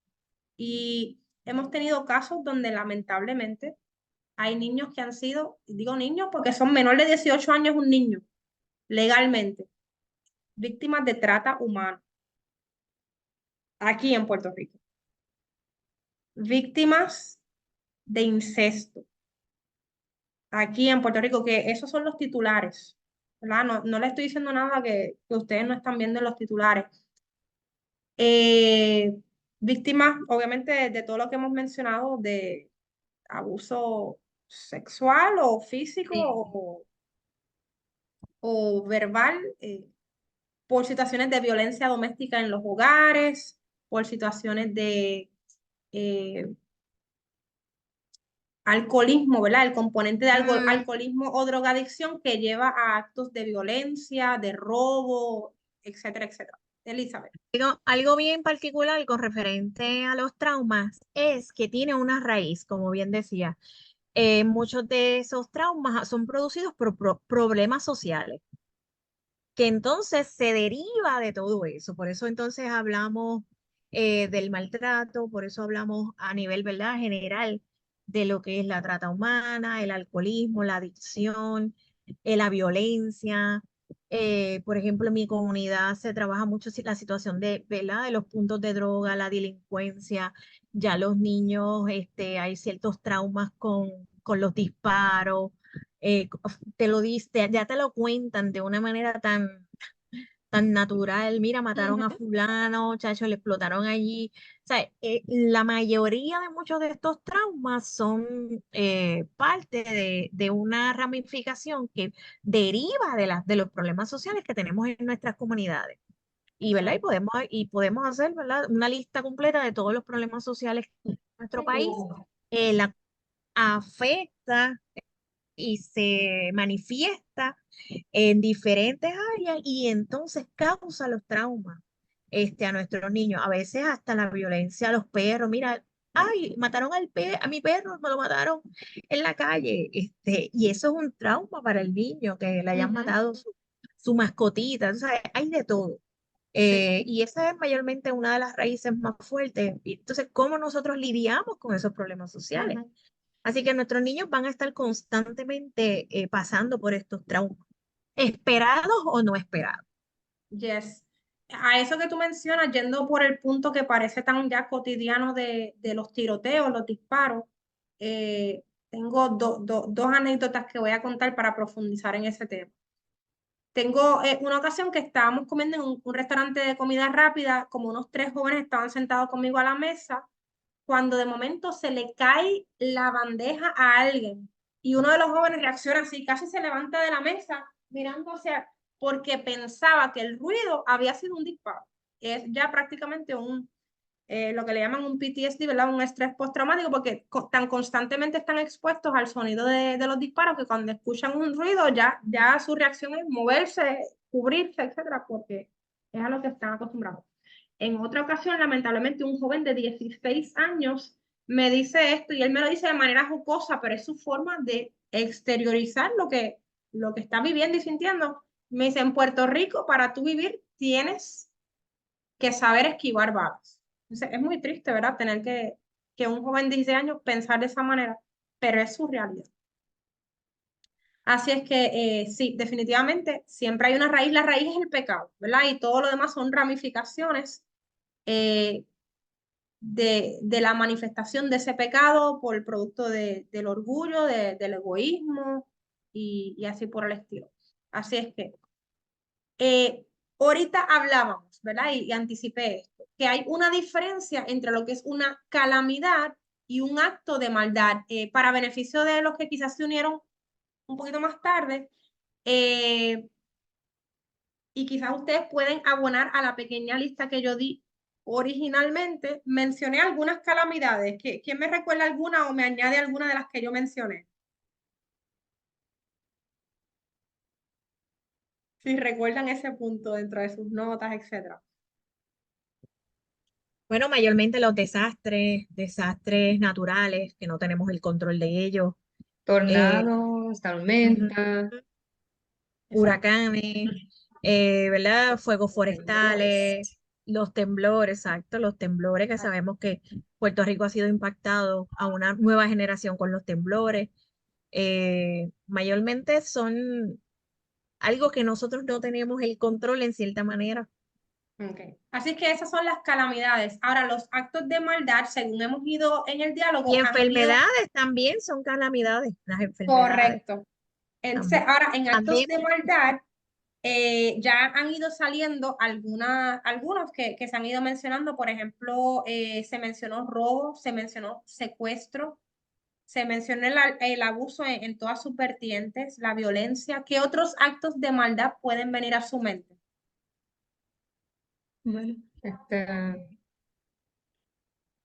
Y hemos tenido casos donde lamentablemente hay niños que han sido, digo niños porque son menores de 18 años un niño, legalmente, víctimas de trata humana aquí en Puerto Rico. Víctimas de incesto aquí en Puerto Rico, que esos son los titulares, ¿verdad? No le estoy diciendo nada que ustedes no están viendo en los titulares. Víctimas, obviamente, de todo lo que hemos mencionado, de abuso sexual o físico Sí. o verbal, por situaciones de violencia doméstica en los hogares, por situaciones de alcoholismo, ¿verdad? El componente de alcoholismo o drogadicción que lleva a actos de violencia, de robo, etcétera, etcétera. Elizabeth. Algo bien particular con referente a los traumas es que tiene una raíz, como bien decía. Muchos de esos traumas son producidos por problemas sociales, que entonces se deriva de todo eso. Por eso entonces hablamos del maltrato, por eso hablamos a nivel, ¿verdad?, general de lo que es la trata humana, el alcoholismo, la adicción, la violencia. Por ejemplo, en mi comunidad se trabaja mucho la situación de, ¿verdad?, de los puntos de droga, la delincuencia. Ya los niños, hay ciertos traumas con los disparos. Te lo diste, ya te lo cuentan de una manera tan natural. Mira, mataron a fulano, chacho, le explotaron allí. O sea, la mayoría de muchos de estos traumas son parte de una ramificación que deriva de los problemas sociales que tenemos en nuestras comunidades. Y, ¿verdad? Y podemos hacer, ¿verdad? Una lista completa de todos los problemas sociales en nuestro país. La afecta y se manifiesta en diferentes áreas y entonces causa los traumas a nuestros niños, a veces hasta la violencia a los perros. Mira, ay, mataron a mi perro, me lo mataron en la calle, y eso es un trauma para el niño, que le hayan Ujú. matado su mascotita, o sea, hay de todo. Sí. Y esa es mayormente una de las raíces más fuertes. Y entonces, ¿cómo nosotros lidiamos con esos problemas sociales? Ujú. Así que nuestros niños van a estar constantemente pasando por estos traumas, esperados o no esperados. Yes. A eso que tú mencionas, yendo por el punto que parece tan ya cotidiano de los tiroteos, los disparos, tengo dos anécdotas que voy a contar para profundizar en ese tema. Tengo una ocasión que estábamos comiendo en un restaurante de comida rápida, como unos 3 jóvenes estaban sentados conmigo a la mesa, cuando de momento se le cae la bandeja a alguien y uno de los jóvenes reacciona así, casi se levanta de la mesa mirando hacia, porque pensaba que el ruido había sido un disparo. Es ya prácticamente lo que le llaman un PTSD, ¿verdad? Un estrés postraumático, porque tan constantemente están expuestos al sonido de los disparos que cuando escuchan un ruido ya su reacción es moverse, cubrirse, etcétera, porque es a lo que están acostumbrados. En otra ocasión, lamentablemente, un joven de 16 años me dice esto y él me lo dice de manera jocosa, pero es su forma de exteriorizar lo que está viviendo y sintiendo. Me dice, en Puerto Rico, para tú vivir, tienes que saber esquivar balas. Entonces, es muy triste, ¿verdad? Tener que un joven de 16 años pensar de esa manera, pero es su realidad. Así es que sí, definitivamente siempre hay una raíz, la raíz es el pecado, ¿verdad? Y todo lo demás son ramificaciones eh, de la manifestación de ese pecado por el producto del orgullo, del egoísmo y así por el estilo. Así es que ahorita hablábamos, ¿verdad? Y anticipé esto, que hay una diferencia entre lo que es una calamidad y un acto de maldad. Para beneficio de los que quizás se unieron un poquito más tarde, eh, y quizás ustedes pueden abonar a la pequeña lista que yo di originalmente, mencioné algunas calamidades. ¿Quién me recuerda alguna o me añade alguna de las que yo mencioné? Si recuerdan ese punto dentro de sus notas, etcétera. Bueno, mayormente los desastres naturales, que no tenemos el control de ellos, Tornados, ujú, tormentas, Exacto. huracanes, ¿verdad? Fuegos temblores. forestales, los temblores, exacto, los temblores, que sabemos que Puerto Rico ha sido impactado a una nueva generación con los temblores. Mayormente son algo que nosotros no tenemos el control en cierta manera. Okay. Así que esas son las calamidades. Ahora, los actos de maldad, según hemos ido en el Y diálogo, han ido enfermedades también son calamidades, las enfermedades correcto. Entonces, también. ahora, en actos También de maldad, ya han ido saliendo algunos que se han ido mencionando. Por ejemplo, se mencionó robo, se mencionó secuestro, se mencionó el abuso en todas sus vertientes, la violencia. ¿Qué otros actos de maldad pueden venir a su mente? Bueno,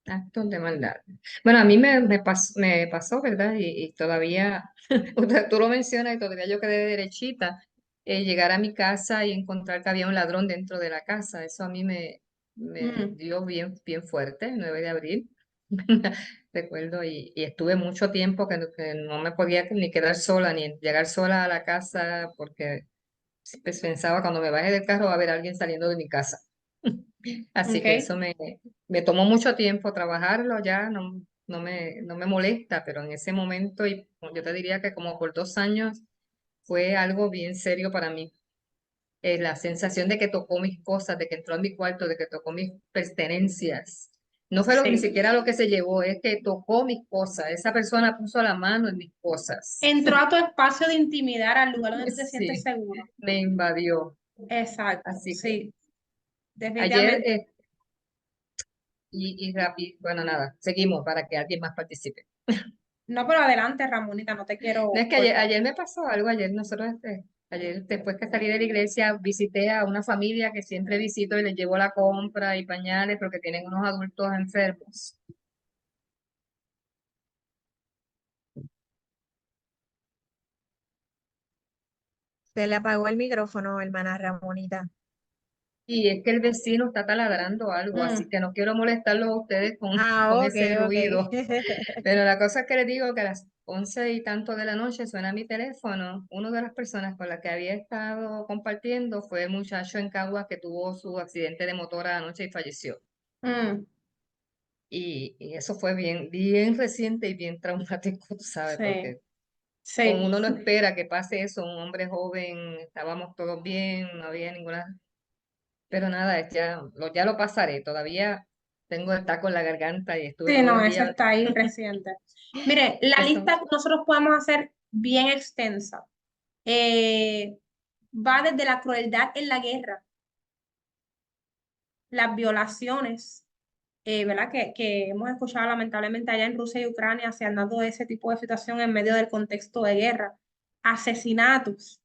actos de maldad. Bueno, a mí me pasó, ¿verdad? Y todavía, tú lo mencionas y todavía yo quedé derechita, llegar a mi casa y encontrar que había un ladrón dentro de la casa. Eso a mí me Mm, dio bien, bien fuerte, el 9 de abril. Recuerdo, y estuve mucho tiempo que no me podía ni quedar sola, ni llegar sola a la casa, porque pues, pensaba cuando me baje del carro va a haber alguien saliendo de mi casa. Así que ok. eso me tomó mucho tiempo trabajarlo, ya no me molesta, pero en ese momento, y yo te diría que como por 2 años, fue algo bien serio para mí. La sensación de que tocó mis cosas, de que entró en mi cuarto, de que tocó mis pertenencias. No fue ni Sí. siquiera lo que se llevó, es que tocó mis cosas. Esa persona puso la mano en mis cosas. Entró a tu espacio de intimidar, al lugar donde tú te sientes Sí, seguro. me invadió. Exacto, Así que sí, ayer, definitivamente. y rápido, bueno, nada, seguimos para que alguien más participe. No, pero adelante, Ramonita, no te No quiero es que ayer, cortar. ayer me pasó algo, ayer nosotros Ayer, después que salí de la iglesia, visité a una familia que siempre visito y les llevo la compra y pañales porque tienen unos adultos enfermos. Se le apagó el micrófono, hermana Ramonita. Y es que el vecino está taladrando algo, así Mm. que no quiero molestarlos a ustedes con, Ah, con ok, ese ok. ruido. Pero la cosa es que les digo que a las 11 y tanto de la noche suena mi teléfono. Una de las personas con las que había estado compartiendo fue el muchacho en Caguas que tuvo su accidente de motor anoche y falleció. Mm, Y eso fue bien, bien reciente y bien traumático, tú sabes, sí, porque como sí. uno no espera que pase eso, un hombre joven, estábamos todos bien, no había ninguna. Pero nada, ya lo pasaré. Todavía tengo el taco en la garganta y estuve Sí, todos no, los eso días. está ahí reciente. Mire, la Eso. lista que nosotros podemos hacer bien extensa. Eh, Va desde la crueldad en la guerra, las violaciones, ¿verdad? Que hemos escuchado lamentablemente allá en Rusia y Ucrania se han dado ese tipo de situación en medio del contexto de guerra, asesinatos.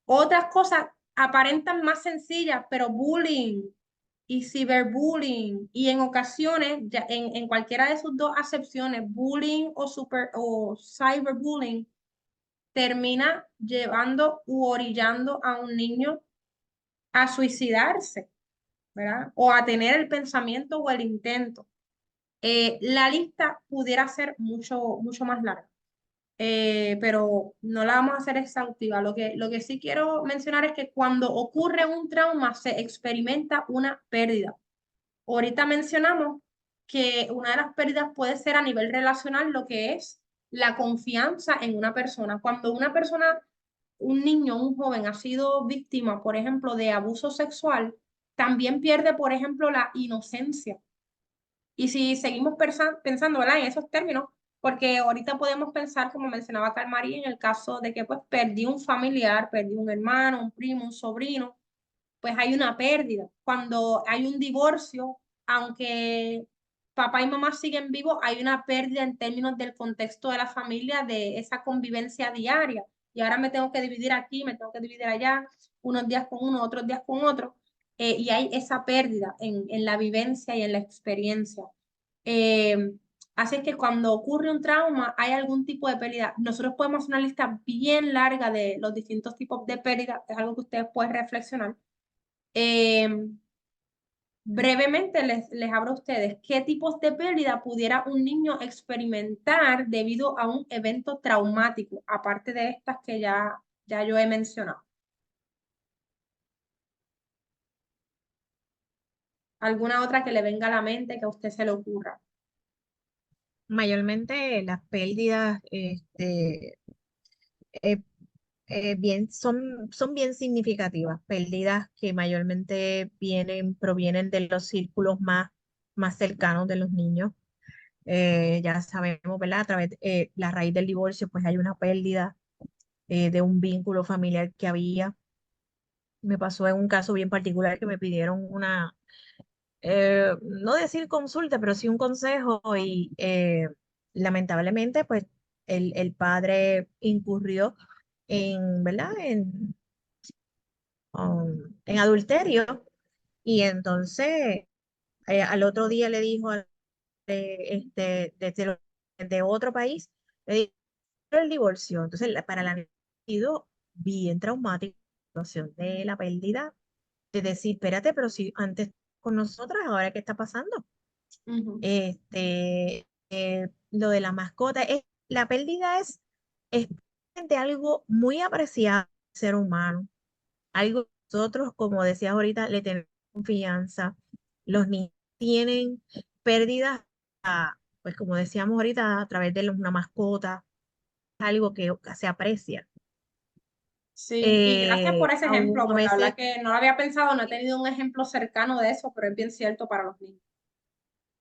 Otras cosas aparentan más sencillas, pero bullying y ciberbullying, y en ocasiones, ya en cualquiera de sus dos acepciones, bullying o cyberbullying, termina llevando u orillando a un niño a suicidarse, ¿verdad? O a tener el pensamiento o el intento. La lista pudiera ser mucho, mucho más larga, pero no la vamos a hacer exhaustiva. Lo que sí quiero mencionar es que cuando ocurre un trauma se experimenta una pérdida. Ahorita mencionamos que una de las pérdidas puede ser a nivel relacional lo que es la confianza en una persona. Cuando una persona, un niño, un joven ha sido víctima, por ejemplo, de abuso sexual, también pierde, por ejemplo, la inocencia. Y si seguimos pensando, ¿verdad? En esos términos, porque ahorita podemos pensar, como mencionaba María, en el caso de que pues perdí un familiar, perdí un hermano, un primo, un sobrino, pues hay una pérdida. Cuando hay un divorcio, aunque papá y mamá siguen vivos, hay una pérdida en términos del contexto de la familia, de esa convivencia diaria. Y ahora me tengo que dividir aquí, me tengo que dividir allá, unos días con uno, otros días con otro. Y hay esa pérdida en la vivencia y en la experiencia. Eh, Así es que cuando ocurre un trauma, hay algún tipo de pérdida. Nosotros podemos hacer una lista bien larga de los distintos tipos de pérdida. Es algo que ustedes pueden reflexionar. Eh, Brevemente les abro a ustedes qué tipos de pérdida pudiera un niño experimentar debido a un evento traumático, aparte de estas que ya yo he mencionado. ¿Alguna otra que le venga a la mente que a usted se le ocurra? Mayormente las pérdidas eh, son bien significativas, pérdidas que mayormente provienen de los círculos más cercanos de los niños. Ya sabemos, ¿verdad? A través de la raíz del divorcio, pues hay una pérdida de un vínculo familiar que había. Me pasó en un caso bien particular que me pidieron no decir consulta, pero sí un consejo y lamentablemente, pues el padre incurrió ¿verdad? En adulterio y entonces al otro día le dijo de otro país, le dijo el divorcio. Entonces, para la niña ha sido bien traumática la situación de la pérdida, de decir, espérate, pero si antes con nosotras, ahora qué está pasando. Ujú. Lo de la mascota, la pérdida es de algo muy apreciado del ser humano, algo que nosotros, como decías ahorita, le tenemos confianza. Los niños tienen pérdidas, pues como decíamos ahorita, a través de una mascota, algo que se aprecia. Sí, y gracias por ese Aún ejemplo, a porque la veces, verdad que no lo había pensado, no he tenido un ejemplo cercano de eso, pero es bien cierto para los niños.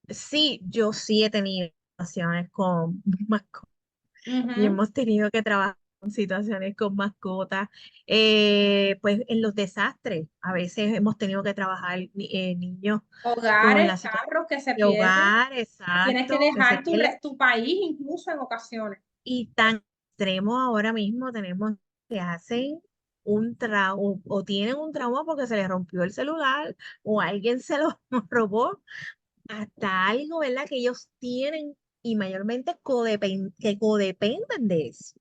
sí, yo sí he tenido situaciones con mascotas y Ujú. hemos tenido que trabajar con situaciones con mascotas. Pues en los desastres, a veces hemos tenido que trabajar niños con Hogares, la situación carros que se de pierden, hogar, tienes que exacto, que se dejar pierde. tu país incluso en ocasiones. Y tan extremo ahora mismo tenemos se hacen un trauma o tienen un trauma porque se les rompió el celular o alguien se lo robó, hasta algo, ¿verdad? Que ellos tienen y mayormente que codependen de eso.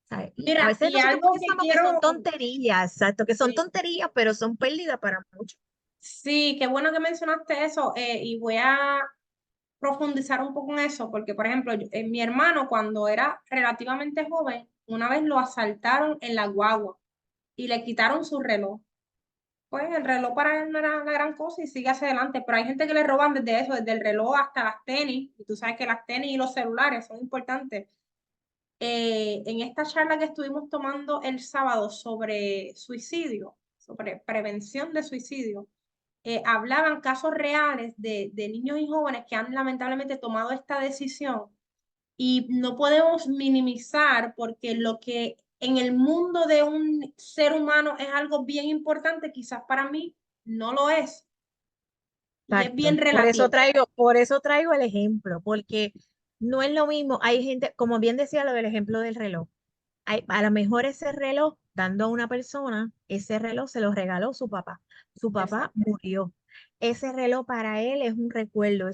¿Sabes? Y a Mira, veces y nosotros algo que pensamos que son quiero, tonterías, exacto, que son sí, tonterías, pero son pérdidas para muchos. sí, qué bueno que mencionaste eso, y voy a profundizar un poco en eso, porque por ejemplo, mi hermano cuando era relativamente joven, una vez lo asaltaron en la guagua y le quitaron su reloj. Pues el reloj para él no era la gran cosa y sigue hacia adelante, pero hay gente que le roban desde eso, desde el reloj hasta las tenis, y tú sabes que las tenis y los celulares son importantes. En esta charla que estuvimos tomando el sábado sobre suicidio, sobre prevención de suicidio, hablaban casos reales de niños y jóvenes que han lamentablemente tomado esta decisión y no podemos minimizar porque lo que en el mundo de un ser humano es algo bien importante, quizás para mí no lo es y es bien Exacto. relativo. Por eso traigo el ejemplo, porque no es lo mismo. Hay gente, como bien decía lo del ejemplo del reloj. A lo mejor ese reloj, dando a una persona, ese reloj se lo regaló su papá. Su papá Exacto. murió. Ese reloj para él es un recuerdo.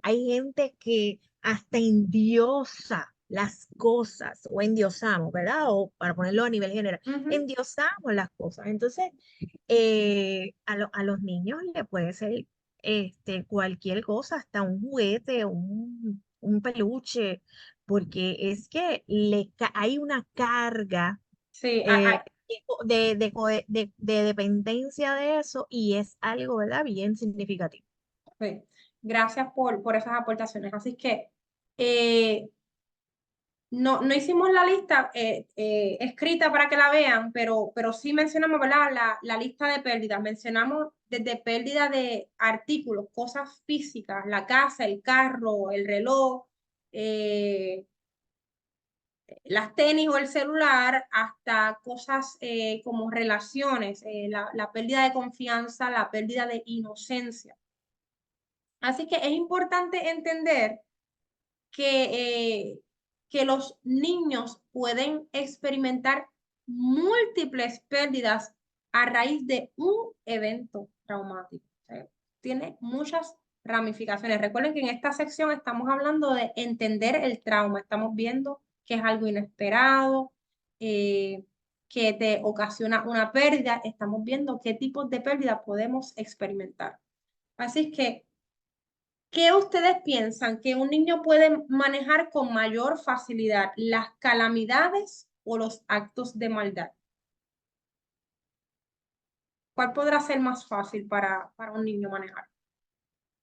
Hay gente que hasta endiosa las cosas, o endiosamos, ¿verdad? O para ponerlo a nivel general, Ujú. endiosamos las cosas. Entonces, a los niños le puede ser cualquier cosa, hasta un juguete, un peluche, porque es que hay una carga Sí, eh, de dependencia de eso y es algo, ¿verdad? Bien significativo. sí. Gracias por esas aportaciones. Así que eh, no hicimos la lista escrita para que la vean, pero sí mencionamos, ¿verdad? La lista de pérdidas. Mencionamos desde pérdida de artículos, cosas físicas, la casa, el carro, el reloj, eh, las tenis o el celular, hasta cosas como relaciones, la pérdida de confianza, la pérdida de inocencia. Así que es importante entender que los niños pueden experimentar múltiples pérdidas a raíz de un evento traumático. O sea, tiene muchas ramificaciones. Recuerden que en esta sección estamos hablando de entender el trauma. Estamos viendo que es algo inesperado, eh, que te ocasiona una pérdida. Estamos viendo qué tipos de pérdida podemos experimentar. Así que ¿qué ustedes piensan que un niño puede manejar con mayor facilidad, las calamidades o los actos de maldad? ¿Cuál podrá ser más fácil para un niño manejar?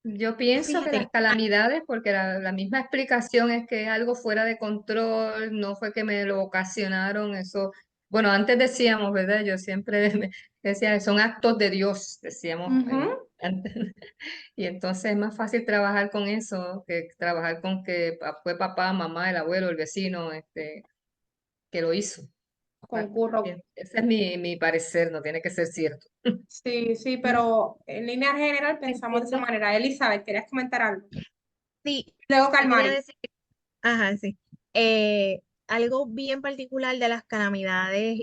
Yo pienso que las Fíjate, calamidades, porque la misma explicación es que es algo fuera de control, no fue que me lo ocasionaron, eso, bueno, antes decíamos, ¿verdad? Yo siempre decía, son actos de Dios, decíamos, Ujú, antes. Y entonces es más fácil trabajar con eso que trabajar con que fue papá, mamá, el abuelo, el vecino, que lo hizo. concurro. Ese es mi parecer, no tiene que ser cierto. Sí, sí, pero en línea general pensamos de esa entiendo. manera. Elizabeth, ¿querías comentar algo? Sí, Luego yo quería Calmari. decir, ajá, sí. Algo bien particular de las calamidades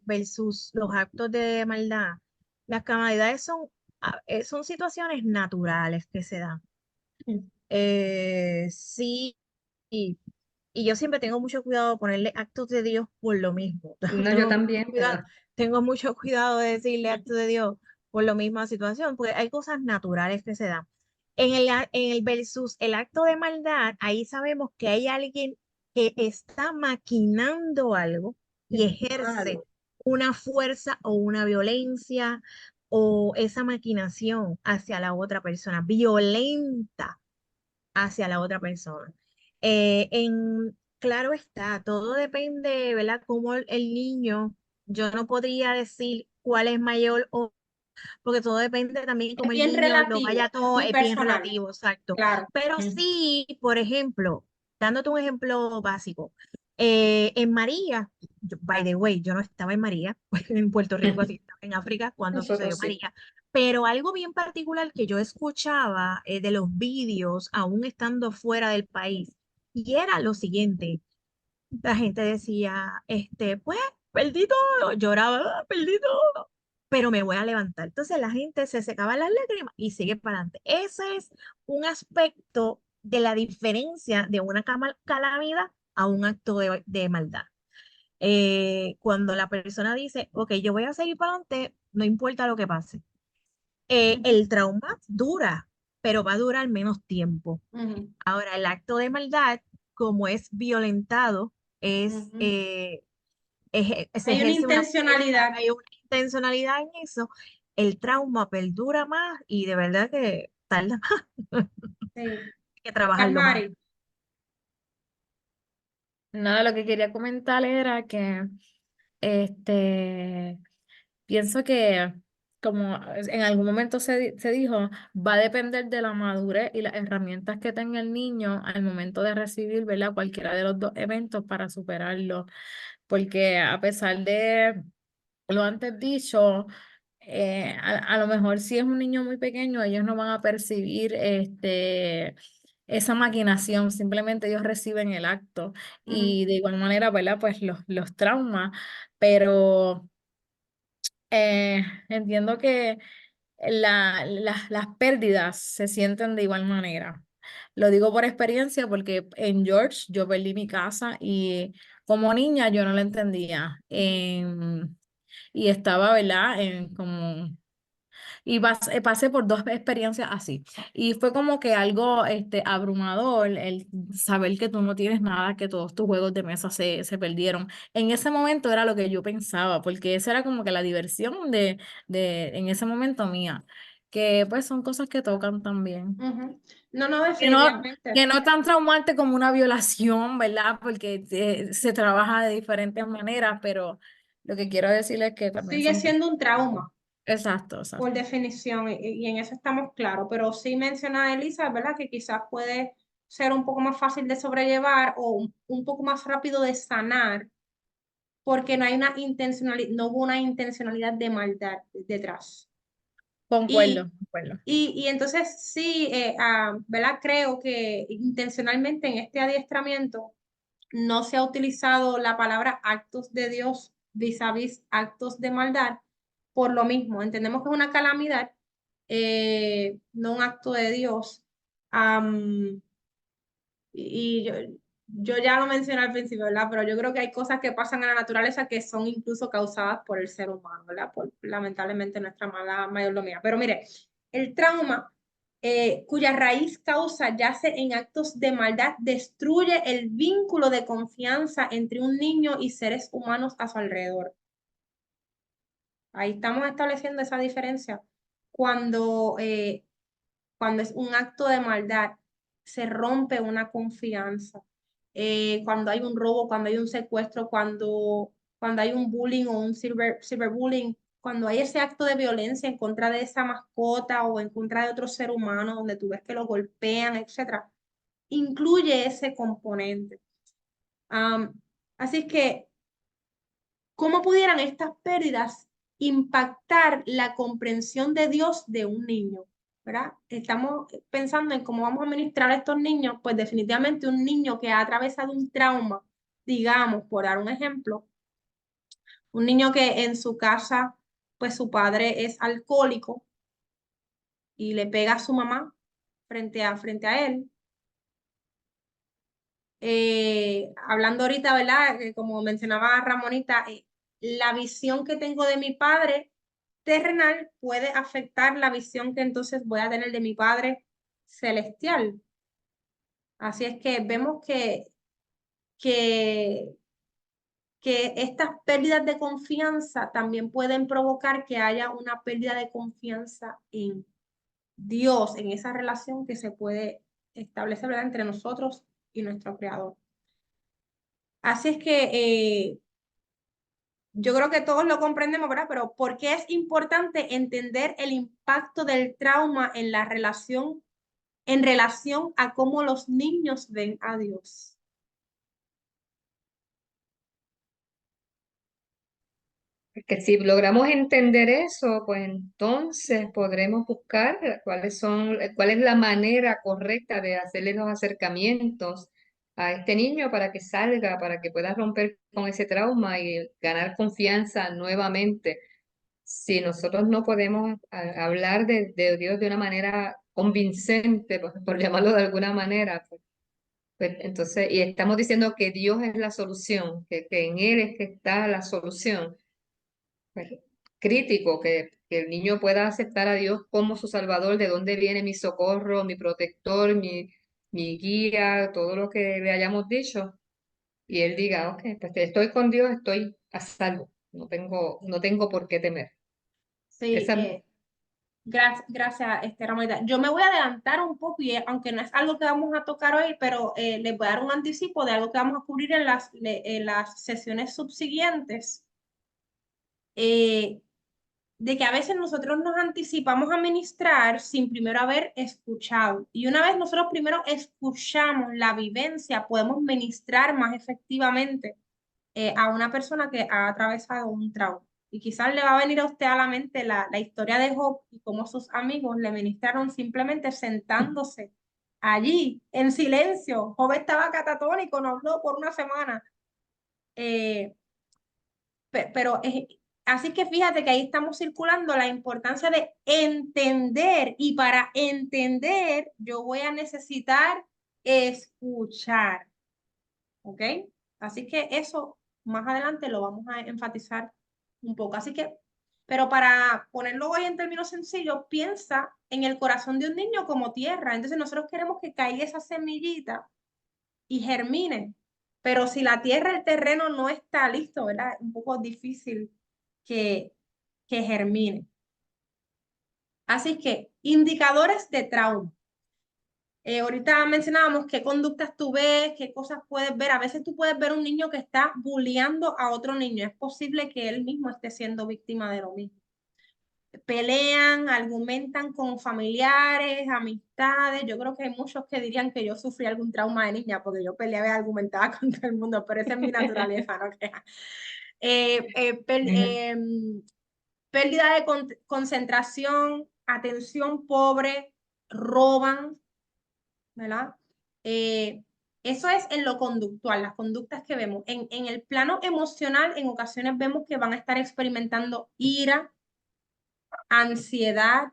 versus los actos de maldad. Las calamidades son situaciones naturales que se dan. Sí, y yo siempre tengo mucho cuidado de ponerle actos de Dios por lo mismo. No, yo Tengo mucho también, cuidado, tengo mucho cuidado de decirle actos de Dios por la misma situación, porque hay cosas naturales que se dan. En el versus el acto de maldad, ahí sabemos que hay alguien que está maquinando algo y es ejerce malo. una fuerza o una violencia o esa maquinación hacia la otra persona, violenta hacia la otra persona. Claro está, todo depende, ¿verdad? Cómo el niño, yo no podría decir cuál es mayor porque todo depende también Es cómo el bien niño lo vaya relativo, todo, muy es bien personal, relativo, exacto. claro. Pero Mm. sí, por ejemplo, dándote un ejemplo básico, en María, by the way, yo no estaba en María, en Puerto Rico, así estaba en África cuando sucedió Nosotros sí. María, pero algo bien particular que yo escuchaba de los vídeos, aún estando fuera del país, y era lo siguiente, la gente decía, pues, perdí todo, lloraba, "Ah, perdí todo, pero me voy a levantar". Entonces la gente se secaba las lágrimas y sigue para adelante. Ese es un aspecto de la diferencia de una calamidad a un acto de maldad. Cuando la persona dice, ok, yo voy a seguir para adelante, no importa lo que pase. El trauma dura, pero va a durar menos tiempo. Ujú, Ahora, el acto de maldad, como es violentado, ujú. se Hay una ejerce una fuerza, intencionalidad. hay una intencionalidad en eso, el trauma perdura más y de verdad que tarda más, Sí. hay que trabajarlo más. Mari. Nada, lo que quería comentar era que este, pienso que, como en algún momento se dijo, va a depender de la madurez y las herramientas que tenga el niño al momento de recibir, ¿verdad? Cualquiera de los dos eventos para superarlo. Porque a pesar de lo antes dicho, a lo mejor si es un niño muy pequeño, ellos no van a percibir esa maquinación, simplemente ellos reciben el acto Ujú, y de igual manera, ¿verdad? Pues los traumas, pero entiendo que las pérdidas se sienten de igual manera. Lo digo por experiencia porque en George yo perdí mi casa y como niña yo no la entendía. Y estaba, ¿verdad? Y pasé por dos experiencias así. Y fue como que algo abrumador el saber que tú no tienes nada, que todos tus juegos de mesa se perdieron. En ese momento era lo que yo pensaba, porque esa era como que la diversión en ese momento mía, que pues son cosas que tocan también. ujú. No, no, Que no, definitivamente. que no tan traumante como una violación, ¿verdad? Porque se trabaja de diferentes maneras, pero lo que quiero decir es que también Sigue son... siendo un trauma, Exacto, por exacto. definición, y en eso estamos claros, pero sí menciona Elisa, ¿verdad? Que quizás puede ser un poco más fácil de sobrellevar o un poco más rápido de sanar, porque no hay una intencionalidad, no hubo una intencionalidad de maldad detrás. Y, Concuerdo, concuerdo. y entonces sí, ¿verdad? Creo que intencionalmente en este adiestramiento no se ha utilizado la palabra actos de Dios vis a vis actos de maldad por lo mismo. Entendemos que es una calamidad, no un acto de Dios. Am, y yo ya lo mencioné al principio, ¿verdad? Pero yo creo que hay cosas que pasan en la naturaleza que son incluso causadas por el ser humano, ¿verdad? Por lamentablemente nuestra mala mayordomía. Pero mire, el trauma, cuya raíz causa yace en actos de maldad, destruye el vínculo de confianza entre un niño y seres humanos a su alrededor. Ahí estamos estableciendo esa diferencia. Cuando, cuando es un acto de maldad, se rompe una confianza. Cuando hay un robo, cuando hay un secuestro, cuando hay un bullying o un cyberbullying, cuando hay ese acto de violencia en contra de esa mascota o en contra de otro ser humano, donde tú ves que lo golpean, etcétera, incluye ese componente. Um, Así que ¿cómo pudieran estas pérdidas impactar la comprensión de Dios de un niño? ¿Verdad? Estamos pensando en cómo vamos a ministrar a estos niños, pues definitivamente un niño que ha atravesado un trauma, digamos, por dar un ejemplo, un niño que en su casa, pues su padre es alcohólico y le pega a su mamá frente a él. Hablando ahorita, ¿verdad? Como mencionaba Ramonita, la visión que tengo de mi padre terrenal puede afectar la visión que entonces voy a tener de mi padre celestial. Así es que vemos que, que estas pérdidas de confianza también pueden provocar que haya una pérdida de confianza en Dios, en esa relación que se puede establecer, ¿verdad? Entre nosotros y nuestro Creador. Así es que yo creo que todos lo comprendemos, ¿verdad? Pero ¿por qué es importante entender el impacto del trauma en la relación, en relación a cómo los niños ven a Dios? Porque si logramos entender eso, pues entonces podremos buscar cuál es la manera correcta de hacerle los acercamientos a este niño para que salga, para que pueda romper con ese trauma y ganar confianza nuevamente. Si nosotros no podemos hablar de Dios de una manera convincente, por llamarlo de alguna manera, pues entonces, y estamos diciendo que Dios es la solución, que en Él es que está la solución, pues, crítico que el niño pueda aceptar a Dios como su Salvador, de dónde viene mi socorro, mi protector, mi guía, todo lo que le hayamos dicho, y él diga, ok, pues estoy con Dios, estoy a salvo, no tengo por qué temer. Sí, Esa, gracias, Ramonita. Yo me voy a adelantar un poco, y aunque no es algo que vamos a tocar hoy, pero les voy a dar un anticipo de algo que vamos a cubrir en las sesiones subsiguientes. De que a veces nosotros nos anticipamos a ministrar sin primero haber escuchado. Y una vez nosotros primero escuchamos la vivencia, podemos ministrar más efectivamente a una persona que ha atravesado un trauma. Y quizás le va a venir a usted a la mente la historia de Job y cómo sus amigos le ministraron simplemente sentándose allí en silencio. Job estaba catatónico, no habló por una semana. Eh, pero así que fíjate que ahí estamos circulando la importancia de entender, y para entender yo voy a necesitar escuchar, ¿ok? Así que eso más adelante lo vamos a enfatizar un poco. Así que, pero para ponerlo hoy en términos sencillos, piensa en el corazón de un niño como tierra. Entonces nosotros queremos que caiga esa semillita y germine. Pero si la tierra, el terreno no está listo, ¿verdad? Es un poco difícil que, que germine. Así que, indicadores de trauma. Ahorita mencionábamos qué conductas tú ves, qué cosas puedes ver. A veces tú puedes ver un niño que está bulleando a otro niño. Es posible que él mismo esté siendo víctima de lo mismo. Pelean, argumentan con familiares, amistades. Yo creo que hay muchos que dirían que yo sufrí algún trauma de niña porque yo peleaba y argumentaba con todo el mundo, pero esa es mi naturaleza, ¿no? Pérdida de concentración, atención pobre, roban, ¿verdad? Eso es en lo conductual, las conductas que vemos. En el plano emocional, en ocasiones vemos que van a estar experimentando ira, ansiedad,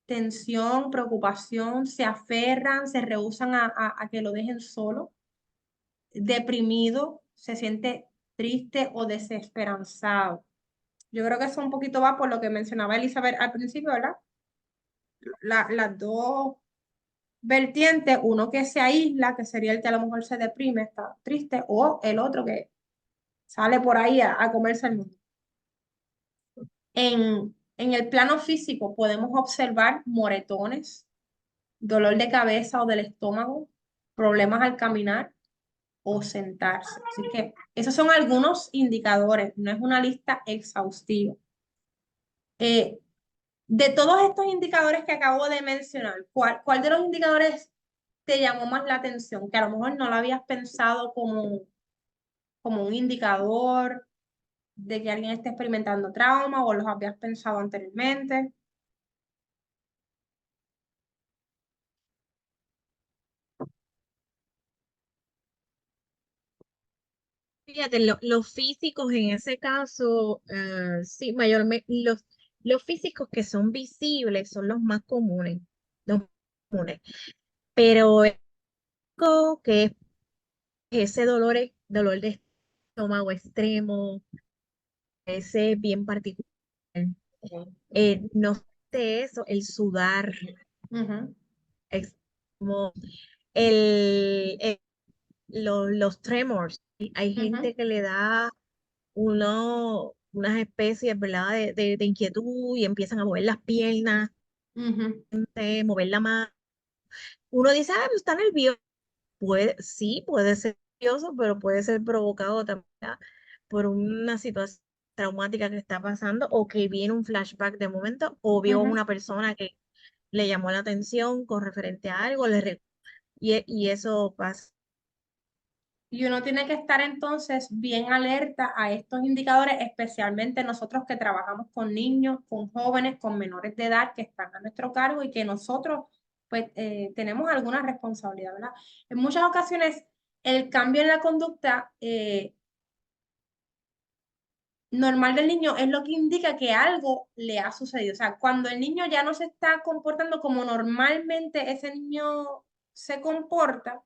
tensión, preocupación, se aferran, se rehúsan a que lo dejen solo, deprimido, se siente triste o desesperanzado. Yo creo que eso un poquito va por lo que mencionaba Elizabeth al principio, ¿verdad? Las dos vertientes, uno que se aísla, que sería el que a lo mejor se deprime, está triste, o el otro que sale por ahí a comerse el mundo. En el plano físico podemos observar moretones, dolor de cabeza o del estómago, problemas al caminar o sentarse. Así que esos son algunos indicadores, no es una lista exhaustiva. De todos estos indicadores que acabo de mencionar, ¿cuál de los indicadores te llamó más la atención? Que a lo mejor no lo habías pensado como un indicador de que alguien esté experimentando trauma, o los habías pensado anteriormente. Fíjate, los físicos en ese caso, sí, mayormente los físicos que son visibles son los más comunes, los más comunes. Pero algo que es ese dolor de estómago extremo, ese bien particular, no sé eso, el sudar, es como los tremors. Hay gente que le da unas especies, ¿verdad? De inquietud y empiezan a mover las piernas, mover la mano. Uno dice, ah, pues está nervioso. Sí, puede ser nervioso, pero puede ser provocado también, ¿verdad?, por una situación traumática que está pasando, o que viene un flashback de momento, o vio una persona que le llamó la atención con referente a algo, y eso pasa. Y uno tiene que estar entonces bien alerta a estos indicadores, especialmente nosotros que trabajamos con niños, con jóvenes, con menores de edad que están a nuestro cargo y que nosotros pues tenemos alguna responsabilidad, ¿verdad? En muchas ocasiones el cambio en la conducta normal del niño es lo que indica que algo le ha sucedido. O sea, cuando el niño ya no se está comportando como normalmente ese niño se comporta,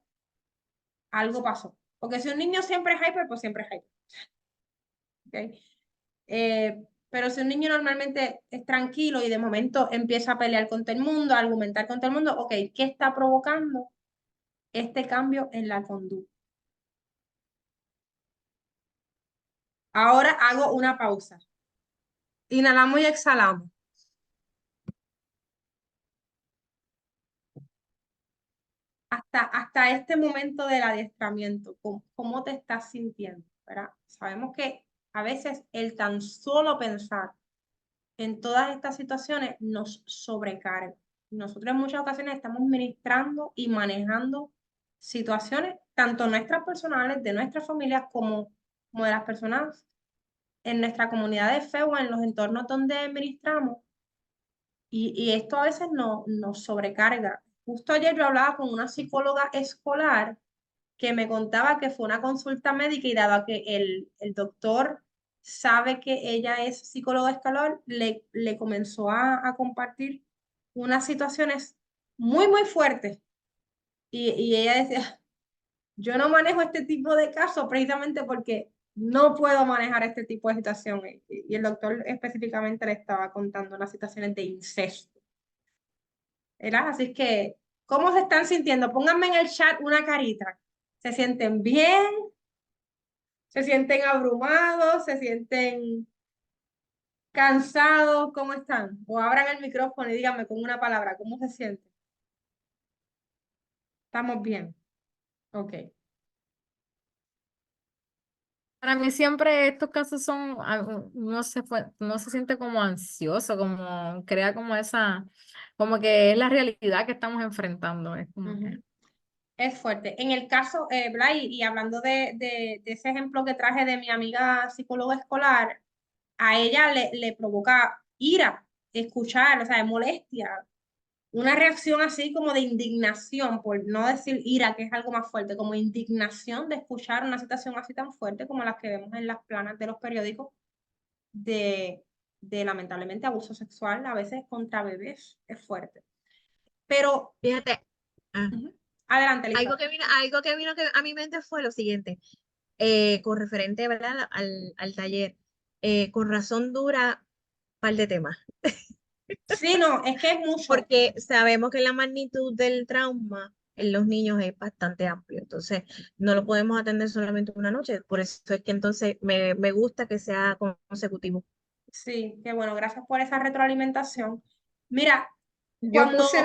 algo pasó. Porque si un niño siempre es hyper, pues siempre es hyper. ¿Okay? Pero si un niño normalmente es tranquilo y de momento empieza a pelear con todo el mundo, a argumentar con todo el mundo, ok, ¿qué está provocando este cambio en la conducta? Ahora hago una pausa. Inhalamos y exhalamos. Hasta este momento del adiestramiento, ¿cómo te estás sintiendo? ¿Verdad? Sabemos que a veces el tan solo pensar en todas estas situaciones nos sobrecarga. Nosotros en muchas ocasiones estamos ministrando y manejando situaciones, tanto nuestras personales, de nuestras familias, como de las personas en nuestra comunidad de fe o en los entornos donde ministramos. Y esto a veces nos sobrecarga. Justo ayer yo hablaba con una psicóloga escolar que me contaba que fue una consulta médica y dado que el doctor sabe que ella es psicóloga escolar, le comenzó a compartir unas situaciones muy, muy fuertes. Y ella decía, yo no manejo este tipo de casos precisamente porque no puedo manejar este tipo de situación. Y el doctor específicamente le estaba contando unas situaciones de incesto. ¿Verdad? Así que, ¿cómo se están sintiendo? Pónganme en el chat una carita. ¿Se sienten bien? ¿Se sienten abrumados? ¿Se sienten cansados? ¿Cómo están? O abran el micrófono y díganme con una palabra, ¿cómo se sienten? ¿Estamos bien? Ok. Para mí siempre estos casos son, no se siente como ansioso, como crea como esa, como que es la realidad que estamos enfrentando. Es como que, Es fuerte. En el caso, Blay, y hablando de ese ejemplo que traje de mi amiga psicóloga escolar, a ella le provoca ira escuchar, o sea, de molestia, una reacción así como de indignación, por no decir ira, que es algo más fuerte, como indignación de escuchar una situación así tan fuerte como las que vemos en las planas de los periódicos de, de lamentablemente abuso sexual, a veces contra bebés, es fuerte. Pero, Fíjate, adelante, Lisa. algo que vino a mi mente fue lo siguiente, con referente, ¿verdad? al taller, con razón dura par de temas, Sí, no, es que es mucho. porque sabemos que la magnitud del trauma en los niños es bastante amplio, entonces no lo podemos atender solamente una noche, por eso es que entonces me gusta que sea consecutivo. Sí, qué bueno, gracias por esa retroalimentación. Mira, Yo cuando, puse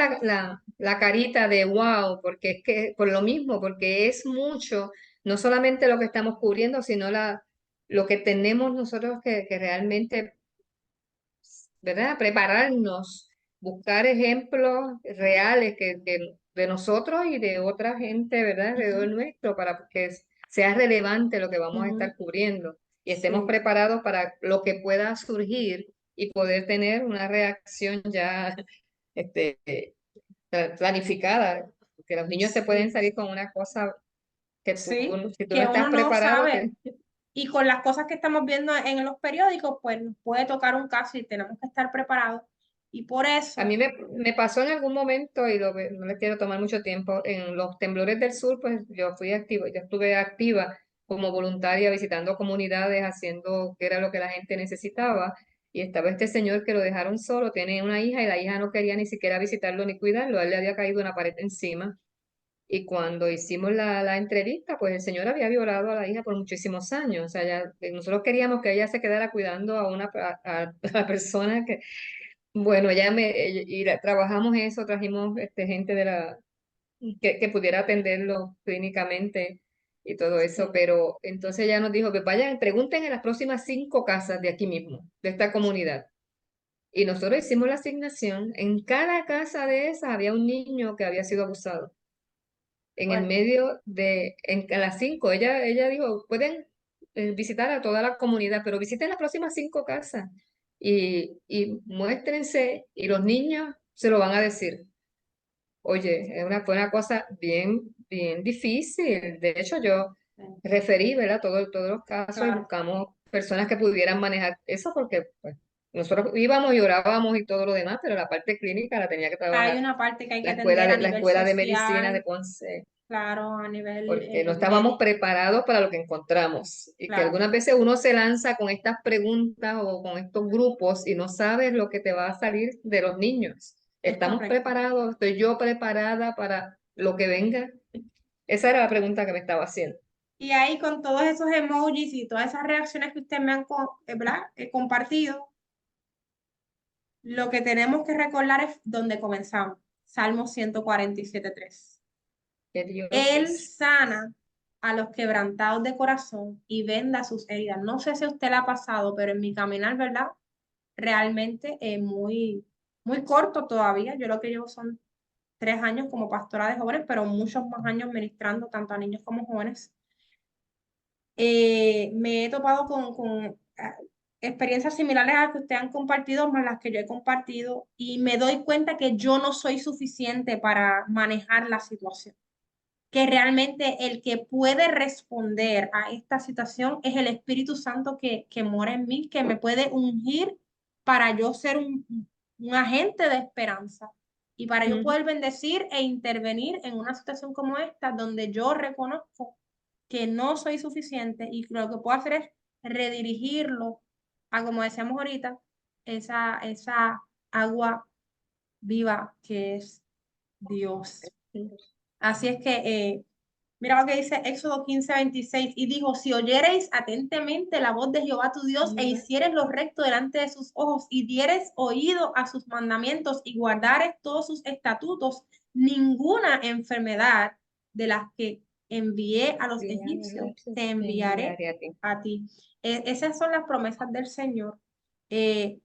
la carita de wow, porque es que, por lo mismo, porque es mucho, no solamente lo que estamos cubriendo, sino lo que tenemos nosotros que realmente, ¿verdad? Prepararnos, buscar ejemplos reales de nosotros y de otra gente, ¿verdad? Alrededor nuestro, para que sea relevante lo que vamos a estar cubriendo y estemos sí, preparados para lo que pueda surgir y poder tener una reacción ya este, planificada, porque los niños te pueden sí, salir con una cosa que sí, si tú no que uno estás no preparado, sabe. Y con las cosas que estamos viendo en los periódicos, pues nos puede tocar un caso y tenemos que estar preparados. Y por a eso, mí me pasó en algún momento, y no le quiero tomar mucho tiempo, en los temblores del sur, pues yo estuve activa como voluntaria visitando comunidades, haciendo qué era lo que la gente necesitaba, y estaba este señor que lo dejaron solo, tiene una hija, y la hija no quería ni siquiera visitarlo ni cuidarlo, a él le había caído una pared encima. Y cuando hicimos la entrevista, pues el señor había violado a la hija por muchísimos años. O sea, nosotros queríamos que ella se quedara cuidando a la persona que, bueno, trabajamos eso, trajimos gente que pudiera atenderlo clínicamente y todo eso, sí, pero entonces ella nos dijo que vayan, pregunten en las próximas 5 casas de aquí mismo, de esta comunidad. Y nosotros hicimos la asignación. En cada casa de esas había un niño que había sido abusado en el fuerte. medio a las 5, ella dijo, pueden visitar a toda la comunidad, pero visiten las próximas 5 casas y muéstrense y los niños se lo van a decir. Oye, fue una cosa bien, bien difícil. De hecho, yo referí, ¿verdad? Todos los casos y Claro. buscamos personas que pudieran manejar eso porque pues, nosotros íbamos y orábamos y todo lo demás, pero la parte clínica la tenía que Hay trabajar una parte que hay que la escuela atender a la nivel escuela de medicina de social, Ponce, claro, a nivel porque no estábamos preparados para lo que encontramos. Y que claro, algunas veces uno se lanza con estas preguntas o con estos grupos y no sabes lo que te va a salir de los niños. es ¿Estamos correcto. preparados? ¿Estoy yo preparada para lo que venga? Esa era la pregunta que me estaba haciendo. Y ahí con todos esos emojis y todas esas reacciones que ustedes me han ¿verdad? Compartido, lo que tenemos que recordar es donde comenzamos. Salmo 147:3. Que Dios Él es. sana a los quebrantados de corazón y venda sus heridas. No sé si a usted le ha pasado, pero en mi caminar, ¿verdad? Realmente muy, muy corto todavía. Yo lo que llevo son 3 años como pastora de jóvenes, pero muchos más años ministrando tanto a niños como jóvenes. Me he topado con experiencias similares a las que ustedes han compartido, más las que yo he compartido, y me doy cuenta que yo no soy suficiente para manejar la situación, que realmente el que puede responder a esta situación es el Espíritu Santo que mora en mí, que me puede ungir para yo ser un agente de esperanza y para yo Ujú. poder bendecir e intervenir en una situación como esta, donde yo reconozco que no soy suficiente y lo que puedo hacer es redirigirlo a, como decíamos ahorita, esa agua viva que es Dios. Así es que, mira lo que dice Éxodo 15:26, y dijo, si oyereis atentamente la voz de Jehová tu Dios e hicieres lo recto delante de sus ojos y dieres oído a sus mandamientos y guardares todos sus estatutos, ninguna enfermedad de las que envié a los egipcios te enviaré Enviaré a ti. a ti. Esas son las promesas del Señor. Eh,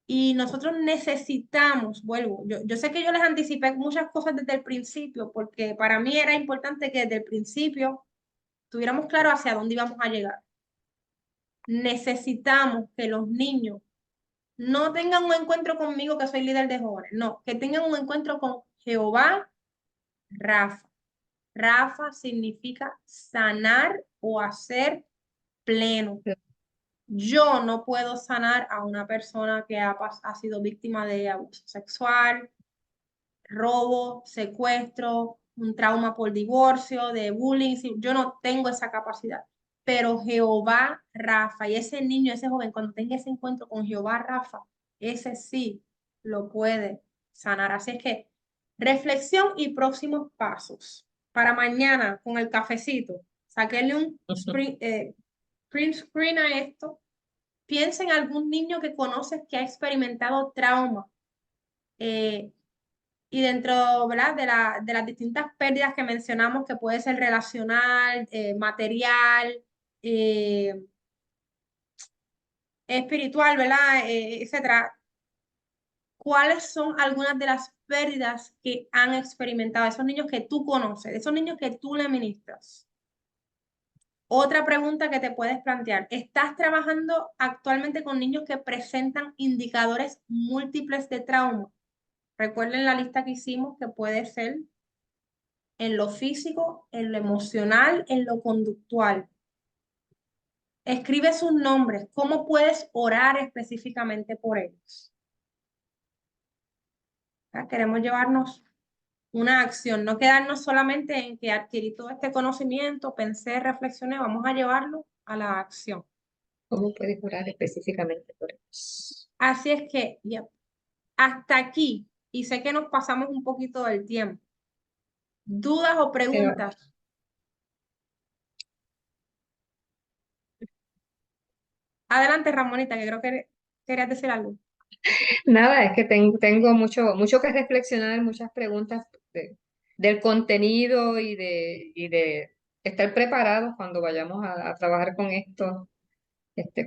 y nosotros necesitamos, vuelvo, yo sé que yo les anticipé muchas cosas desde el principio, porque para mí era importante que desde el principio tuviéramos claro hacia dónde íbamos a llegar. Necesitamos que los niños no tengan un encuentro conmigo, que soy líder de jóvenes, no, que tengan un encuentro con Jehová Rafa. Rafa significa sanar o hacer pleno. Yo no puedo sanar a una persona que ha sido víctima de abuso sexual, robo, secuestro, un trauma por divorcio, de bullying. Yo no tengo esa capacidad. Pero Jehová Rafa, y ese niño, ese joven, cuando tenga ese encuentro con Jehová Rafa, ese sí lo puede sanar. Así es que reflexión y próximos pasos. Para mañana, con el cafecito, saquenle un print screen a esto. Piensa en algún niño que conoces que ha experimentado trauma. Y dentro, ¿verdad? De las distintas pérdidas que mencionamos, que puede ser relacional, material, eh, espiritual, ¿verdad? Etcétera. ¿Cuáles son algunas de las pérdidas que han experimentado esos niños que tú conoces, esos niños que tú le ministras? Otra pregunta que te puedes plantear, ¿estás trabajando actualmente con niños que presentan indicadores múltiples de trauma? Recuerden la lista que hicimos, que puede ser en lo físico, en lo emocional, en lo conductual. Escribe sus nombres. ¿Cómo puedes orar específicamente por ellos? Queremos llevarnos una acción, no quedarnos solamente en que adquirí todo este conocimiento, pensé, reflexioné, vamos a llevarlo a la acción. ¿Cómo puedes orar específicamente por ellos? Así es que, hasta aquí, y sé que nos pasamos un poquito del tiempo. ¿Dudas o Pero preguntas? Adelante, Ramonita, que creo que querías decir algo. nada, es que tengo mucho que reflexionar, muchas preguntas del contenido y de estar preparados cuando vayamos a trabajar con esto,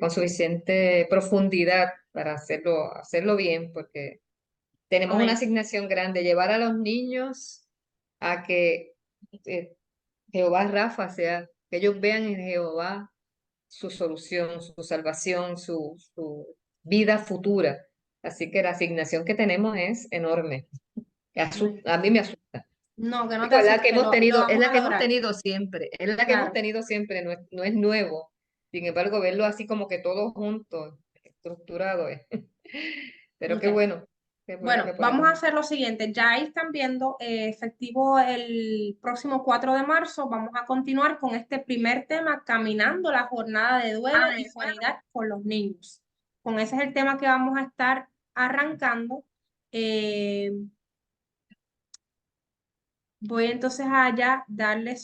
con suficiente profundidad para hacerlo bien, porque tenemos una Amén. asignación grande, llevar a los niños a que eh, Jehová Rafa sea, que ellos vean en Jehová su solución, su salvación, su vida futura. Así que la asignación que tenemos es enorme. A mí me asusta. No, que no te Digo, es la que asustes, hemos lo tenido, es vamos la a que hemos lograr. tenido siempre, es la que Lo hemos vamos a tenido, es lograr. la que hemos tenido siempre, es la que hemos Claro. tenido siempre, no es nuevo. Sin embargo, verlo así como que todo junto, estructurado, pero Ok. qué bueno Bueno, que vamos a podemos. hacer lo siguiente. Ya ahí están viendo, efectivo el próximo 4 de marzo. Vamos a continuar con este primer tema, caminando la jornada de duelo y sanidad con los niños. Con ese es el tema que vamos a estar arrancando. Voy entonces a ya darles